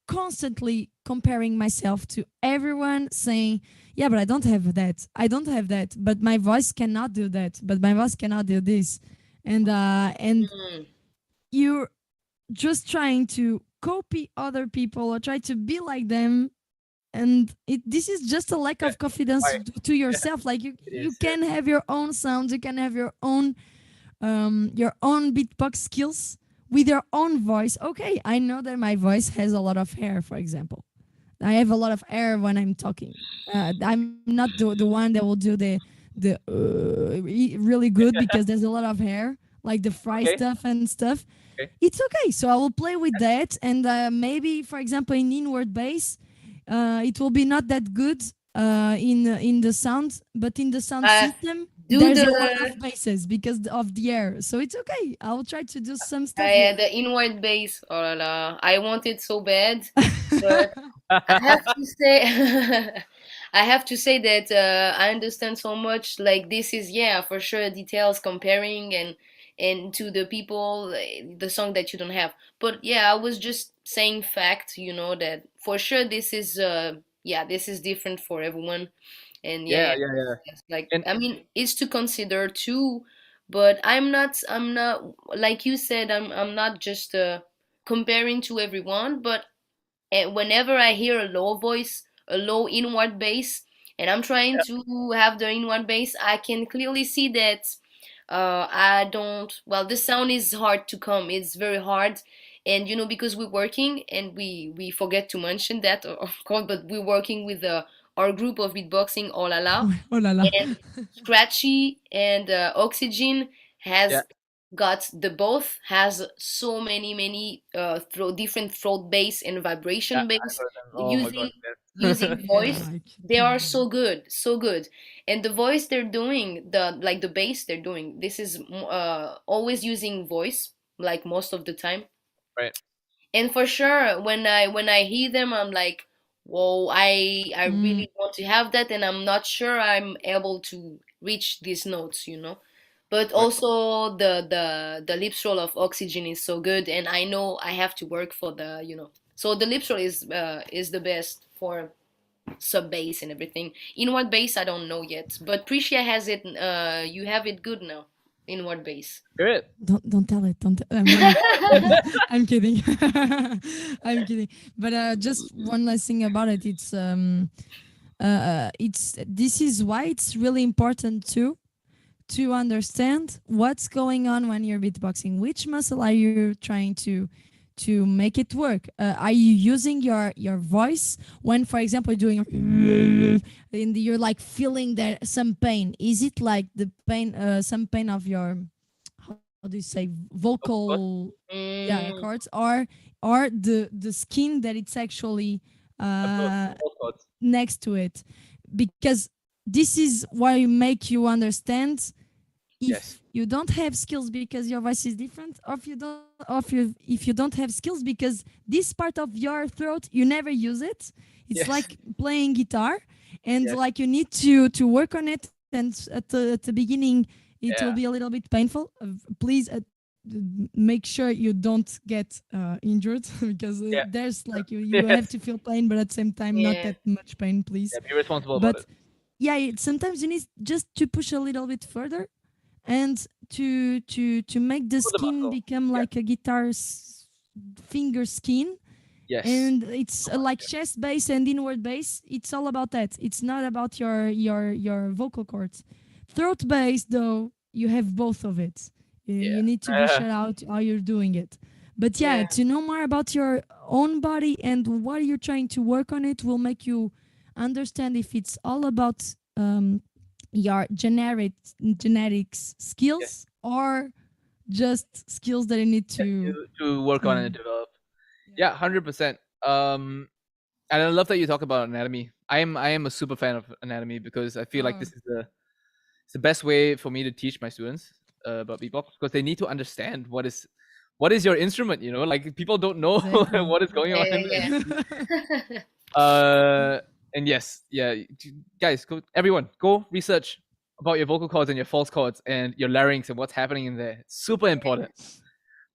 constantly comparing myself to everyone, saying, yeah, but I don't have that, but my voice cannot do that, but my voice cannot do this, and you're just trying to copy other people or try to be like them, and this is just a lack of confidence to yourself. Like you can have your own sounds, you can have your own beatbox skills with your own voice. Okay, I know that my voice has a lot of hair, for example. I have a lot of hair when I'm talking. I'm not the one that will do the really good because there's a lot of hair, like the fry stuff and stuff. It's okay. So I will play with that, and maybe, for example, in inward bass, it will be not that good in the sound, but in the sound system, there's a lot of basses because of the air. So it's okay. I will try to do some stuff. The inward bass. Oh la la. I want it so bad, but I have to say, I have to say that I understand so much. Like this is for sure details comparing and to the people the song that you don't have. But I was just saying fact. That for sure this is this is different for everyone. And it's like, I mean, it's to consider too, but I'm not like you said, I'm not just comparing to everyone, but whenever I hear a low voice, a low inward bass, and I'm trying to have the inward bass, I can clearly see that I don't, well, the sound is hard to come. It's very hard. And because we're working, and we forget to mention that, of course, but we're working with our group of beatboxing, Olea. Oh la la. And Scratchy and Oxygen has got both has so many different throat bass and vibration bass using voice. They are so good, so good. And the voice they're doing, the bass they're doing, this is always using voice, like most of the time. Right. And for sure, when I hear them, I'm like, whoa, I really want to have that, and I'm not sure I'm able to reach these notes, But also the lip roll of Oxygen is so good, and I know I have to work for the, So the lip roll is the best for sub bass and everything. Inward bass I don't know yet, but Priscia has it. You have it good now. Inward bass. Good. Don't tell it. Don't. I'm kidding. I'm kidding. But just one last thing about it. It's this is why it's really important to understand what's going on when you're beatboxing. Which muscle are you trying to make it work? Are you using your voice when, for example, you're doing and you're like feeling that some pain? Is it like the pain, some pain of your, how do you say, vocal chords, or the skin that it's actually next to it? Because this is why make you understand if you don't have skills because your voice is different, or if you don't have skills because this part of your throat you never use it. It's like playing guitar, and like you need to work on it. And at the beginning, it will be a little bit painful. Please make sure you don't get injured because there's like you have to feel pain, but at the same time not that much pain, please. Be responsible about it. Yeah, sometimes you need just to push a little bit further and to make the skin become like a guitar's finger skin. Yes. And it's like chest bass and inward bass. It's all about that. It's not about your vocal cords. Throat bass, though, you have both of it. You need to be sure out how you're doing it. But to know more about your own body and what you're trying to work on, it will make you understand if it's all about your genetics skills or just skills that you need to work on and develop. Yeah, 100%. And I love that you talk about anatomy. I am a super fan of anatomy because I feel like this is the best way for me to teach my students about beatbox, because they need to understand what is your instrument. Like people don't know what is going on. And yes, guys, everyone go research about your vocal cords and your false cords and your larynx and what's happening in there. It's super important.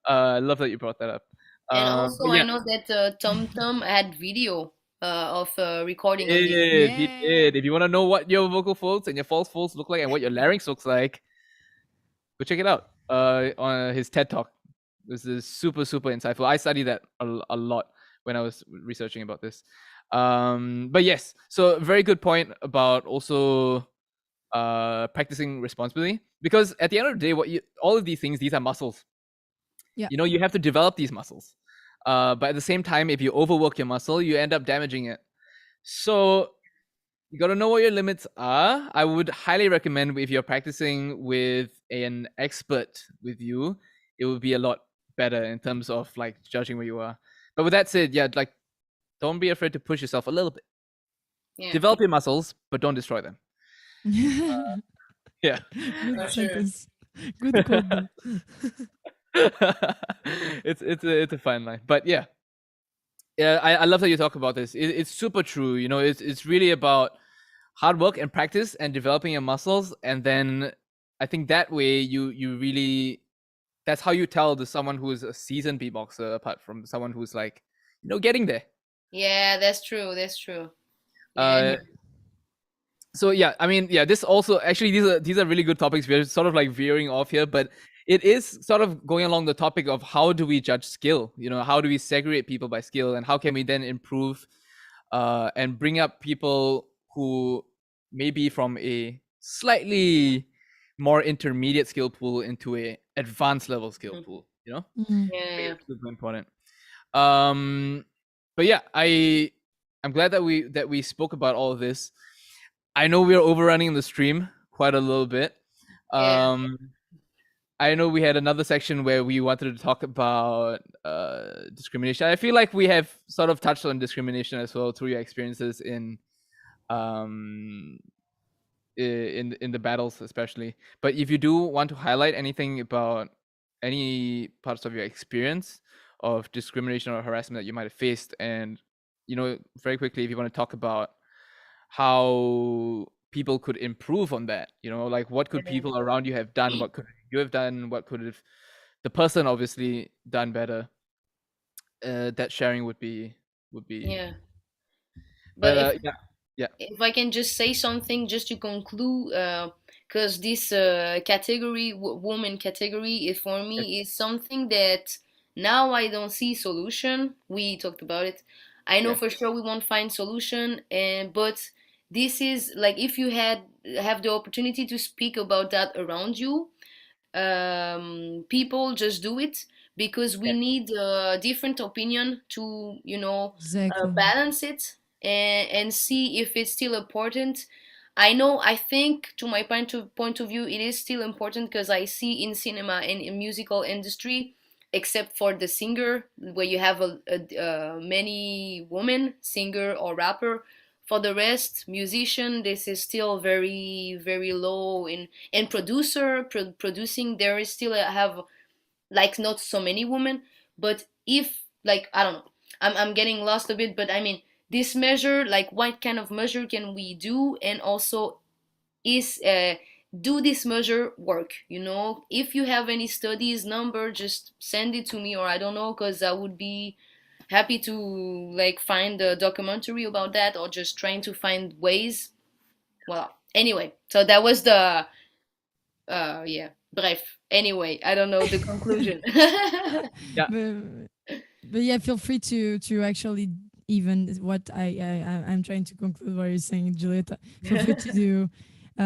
I love that you brought that up. And also, I know that Tom had video of recording. He did. If you want to know what your vocal folds and your false folds look like and what your larynx looks like, go check it out on his TED Talk. This is super, super insightful. I studied that a lot when I was researching about this. But yes, so very good point about also practicing responsibly, because at the end of the day, all of these things, these are muscles. Yeah. You have to develop these muscles. But at the same time, if you overwork your muscle, you end up damaging it. So you got to know what your limits are. I would highly recommend, if you're practicing with an expert with you, it would be a lot better in terms of like judging where you are. But with that said, like don't be afraid to push yourself a little bit. Yeah. Develop your muscles, but don't destroy them. Yeah. Good sentence. Good quote. It's a fine line, but yeah, I love that you talk about this. It's super true. It's really about hard work and practice and developing your muscles, and then I think that way you really, that's how you tell to someone who is a seasoned beatboxer apart from someone who's like getting there. Yeah, that's true. So this also, actually, these are really good topics. We're sort of like veering off here, but it is sort of going along the topic of how do we judge skill? How do we segregate people by skill, and how can we then improve and bring up people who may be from a slightly more intermediate skill pool into a advanced level skill pool? Yeah, it's super important. But yeah, I'm glad that we spoke about all of this. I know we're overrunning the stream quite a little bit. I know we had another section where we wanted to talk about discrimination. I feel like we have sort of touched on discrimination as well through your experiences in the battles, especially. But if you do want to highlight anything about any parts of your experience of discrimination or harassment that you might have faced, and very quickly, if you want to talk about how people could improve on that, like what could people around you have done, what could you have done, what could have the person obviously done better, that sharing would be But if I can just say something just to conclude, because this category, woman category, for me is something that now I don't see solution. We talked about it. I know for sure we won't find solution, but this is like, if you have the opportunity to speak about that around you, people just do it, because we need a different opinion to balance it and see if it's still important. I think to my point of view, it is still important, because I see in cinema and in musical industry, except for the singer, where you have many women singer or rapper. For the rest, musician, this is still very, very low. And producing, there is still have like not so many women. But if like, I don't know, I'm getting lost a bit. But I mean, this measure, like what kind of measure can we do? And also, is do this measure work? You know, if you have any studies number, just send it to me, or I don't know, because I would be happy to like find a documentary about that, or just trying to find ways. Well, anyway, so that was the yeah, bref. Anyway, I don't know the conclusion. Yeah. But yeah, feel free to actually, even what I'm trying to conclude what you're saying, Julietta. Feel free to do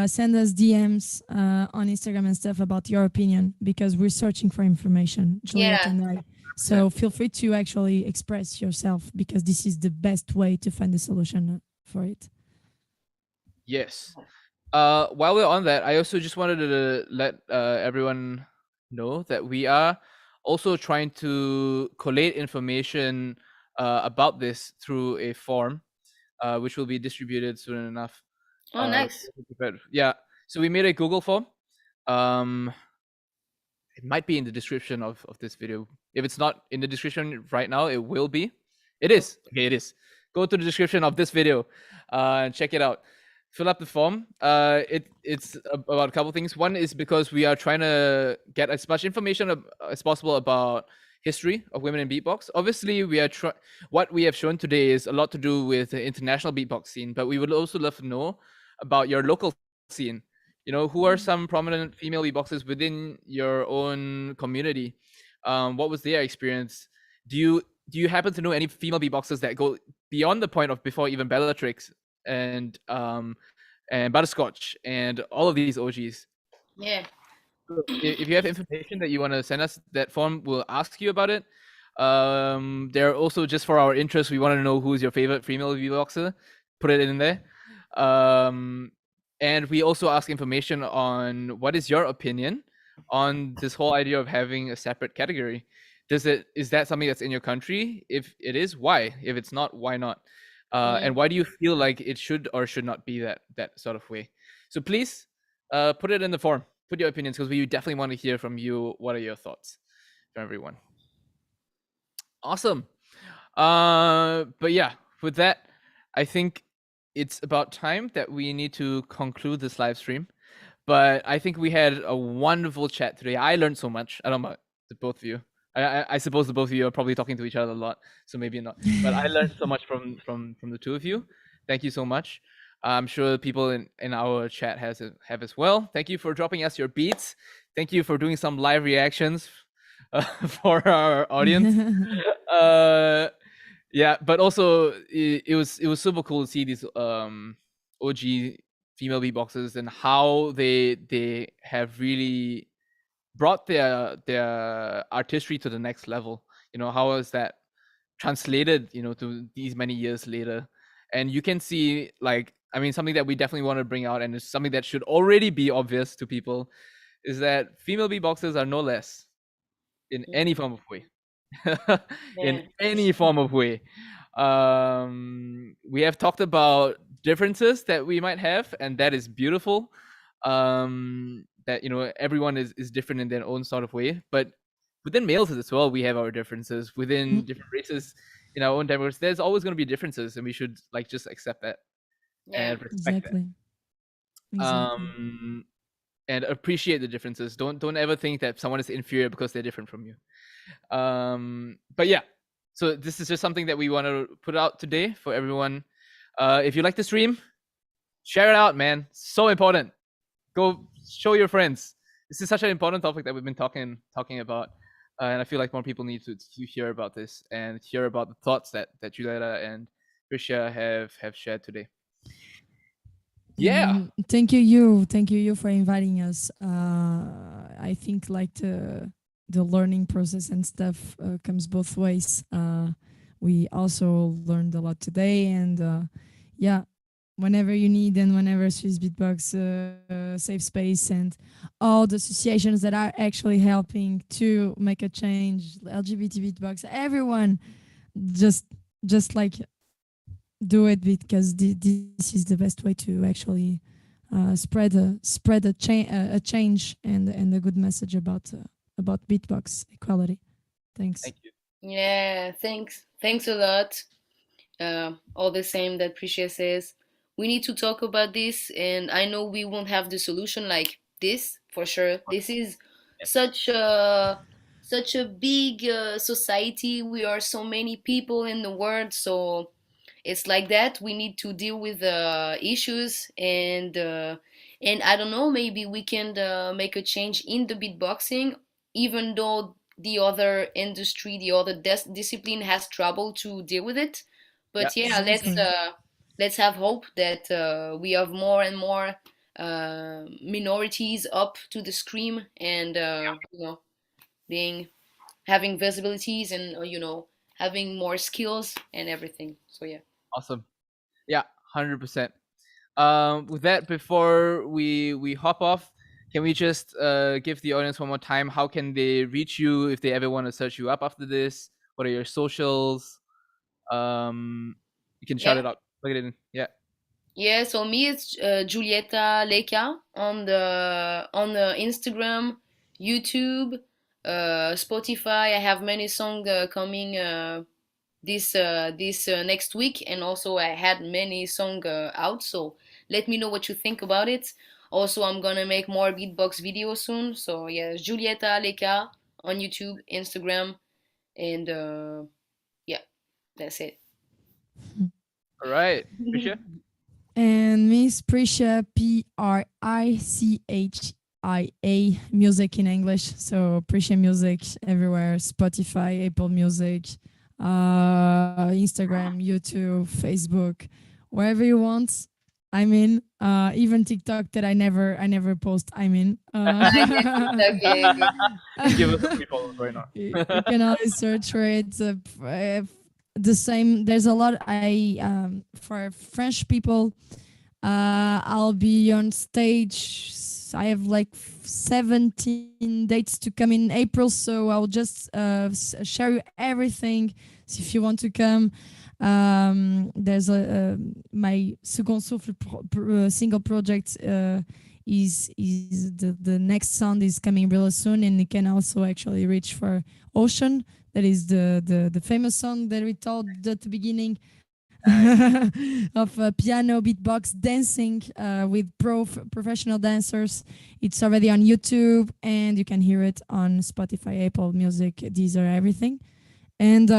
send us DMs on Instagram and stuff about your opinion, because we're searching for information, Julietta Yeah. and I. So feel free to actually express yourself, because this is the best way to find a solution for it. Yes. While we're on that, I also just wanted to let everyone know that we are also trying to collate information about this through a form, which will be distributed soon enough. Oh, nice. Yeah. So we made a Google form. It might be in the description of this video. If it's not in the description right now, it will be. It is. Okay, it is. Go to the description of this video and check it out. Fill up the form. It's about a couple things. One is because we are trying to get as much information as possible about history of women in beatbox. Obviously, we are what we have shown today is a lot to do with the international beatbox scene, but we would also love to know about your local scene. You know, who are some prominent female beatboxers within your own community? What was their experience? Do you happen to know any female beatboxers that go beyond the point of before even Bellatrix and Butterscotch and all of these OGs? Yeah. If you have information that you want to send us, that form will ask you about it. There are also, just for our interest, we want to know who's your favorite female beatboxer. Put it in there. And we also ask information on what is your opinion on this whole idea of having a separate category. Is that something that's in your country? If it is, why? If it's not, why not? And why do you feel like it should or should not be that sort of way? So please put it in the form. Put your opinions, because we definitely want to hear from you. What are your thoughts from everyone? Awesome. But yeah, with that, I think it's about time that we need to conclude this live stream. But I think we had a wonderful chat today. I learned so much. I don't know about the both of you. I suppose the both of you are probably talking to each other a lot, so maybe not. But I learned so much from the two of you. Thank you so much. I'm sure people in our chat have as well. Thank you for dropping us your beats. Thank you for doing some live reactions for our audience. Yeah, but also it was super cool to see these OG female beatboxers and how they have really brought their artistry to the next level. You know, how is that translated, you know, to these many years later? And you can see, like, I mean, something that we definitely want to bring out, and it's something that should already be obvious to people, is that female beatboxers are no less in any form of way. In any form of way. We have talked about differences that we might have, and that is beautiful. That, you know, everyone is different in their own sort of way, but within males as well, we have our differences. Within different races in our own demographics, there's always going to be differences, and we should like just accept that and respect that. And appreciate the differences. Don't ever think that someone is inferior because they're different from you. But yeah, so this is just something that we want to put out today for everyone. If you like the stream, share it out, man. So important. Go show your friends. This is such an important topic that we've been talking about, and I feel like more people need to hear about this and hear about the thoughts that Julietta and Tricia have shared today. Yeah. Thank you for inviting us. I think like the learning process and stuff comes both ways. We also learned a lot today, and yeah, whenever you need, and whenever Swissbeatbox safe space and all the associations that are actually helping to make a change, LGBT beatbox, everyone just like do it, because this is the best way to actually spread a change and a good message about beatbox equality. Thanks. Thank you. Yeah, thanks a lot. All the same that Precious says. we need to talk about this, and I know we won't have the solution like this for sure. This is such a big society. We are so many people in the world, so it's like that. We need to deal with issues, and I don't know. Maybe we can make a change in the beatboxing, even though the other industry, the other discipline has trouble to deal with it. But yeah, let's have hope that we have more and more minorities up to the screen, and being having visibilities, and having more skills and everything. So yeah. Awesome. Yeah, 100%. With that, before we hop off, can we just give the audience one more time? How can they reach you if they ever want to search you up after this? What are your socials? You can shout it out. Plug it in. Yeah. Yeah, so me it's Julietta Leka on the Instagram, YouTube, Spotify. I have many songs coming this next week, and also I had many songs out. So let me know what you think about it. Also, I'm gonna make more beatbox videos soon. So yeah, Julietta Leka on YouTube, Instagram, and yeah, that's it. All right, Prisha. And Miss Prisha, Prichia, music in English. So Prisha Music everywhere, Spotify, Apple Music, Instagram, YouTube, Facebook, wherever you want. I'm in. Even TikTok that I never post. I'm in. Give us a free follow right now. You can always search for it. The same. There's a lot. For French people, I'll be on stage. I have like 17 dates to come in April, so I'll just share you everything. So if you want to come, there's my Second Souffle single project is the next sound is coming really soon, and you can also actually reach for Ocean. That is the famous song that we told at the beginning of piano, beatbox, dancing with professional dancers. It's already on YouTube, and you can hear it on Spotify, Apple Music, Deezer, everything. And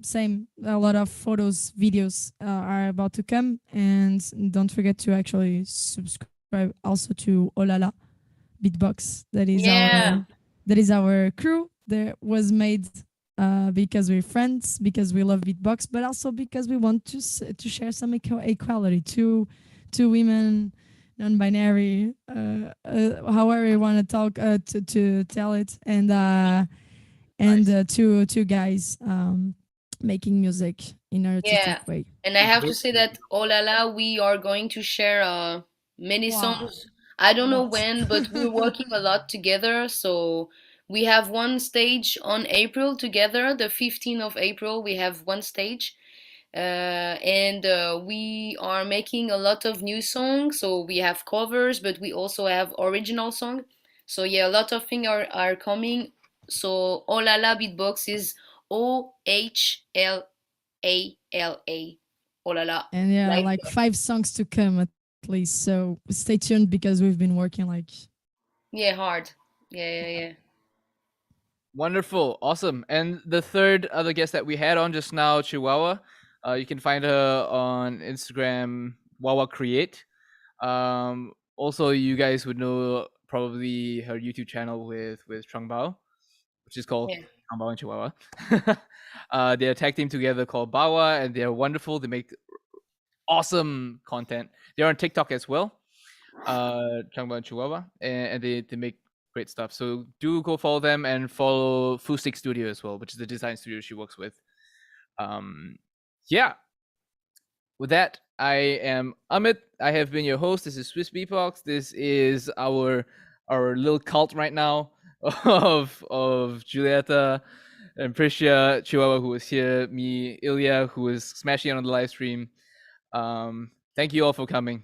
same, a lot of photos, videos are about to come. And don't forget to actually subscribe also to Olea Beatbox. That is our crew that was made because we're friends, because we love beatbox, but also because we want to share some equality to women, non-binary, however you want to talk to tell it, and two guys making music in an artistic way. And I have to say that Olea, we are going to share many songs. I don't know when, but we're working a lot together. So we have one stage on April together, the 15th of April. We have one stage. And we are making a lot of new songs. So we have covers, but we also have original song. So yeah, a lot of things are coming. So Olea Beatbox is OHLALA. Olea. And yeah, like 5 songs to come at least. So stay tuned because we've been working hard. Yeah. Wonderful, awesome. And the third other guest that we had on just now, Chihuahua. You can find her on Instagram, Wawa Create. Also, you guys would know probably her YouTube channel with Trung Bao, which is called Trung Bao and Chihuahua. They're a tag team together called Bawa, and they're wonderful. They make awesome content. They're on TikTok as well, Trung Bao and Chihuahua, and they make great stuff. So do go follow them, and follow Fustick Studio as well, which is the design studio she works with. Yeah. With that, I am Amit. I have been your host. This is Swissbeatbox. This is our little cult right now of Julietta and Prisha, Chihuahua, who is here, me, Ilya, who is smashing it on the live stream. Thank you all for coming,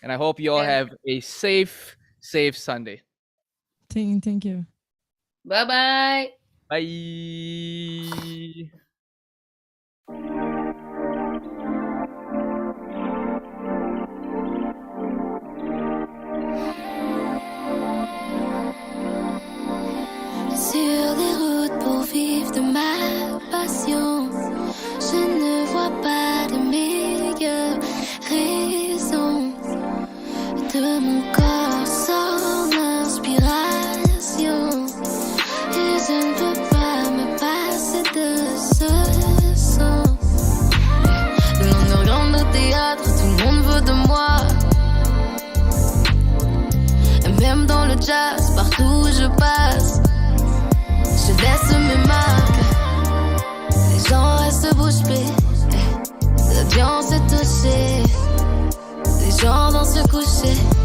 and I hope you all have a safe Sunday. Thank you. Bye-bye. Bye. De mon corps sort l'inspiration et je ne peux pas me passer de ce son. Le nom de grande théâtre, tout le monde veut de moi. Et même dans le jazz, partout où je passe, je laisse mes marques. Les gens restent bouche bée, l'audience est touchée. Les gens dansent couchés.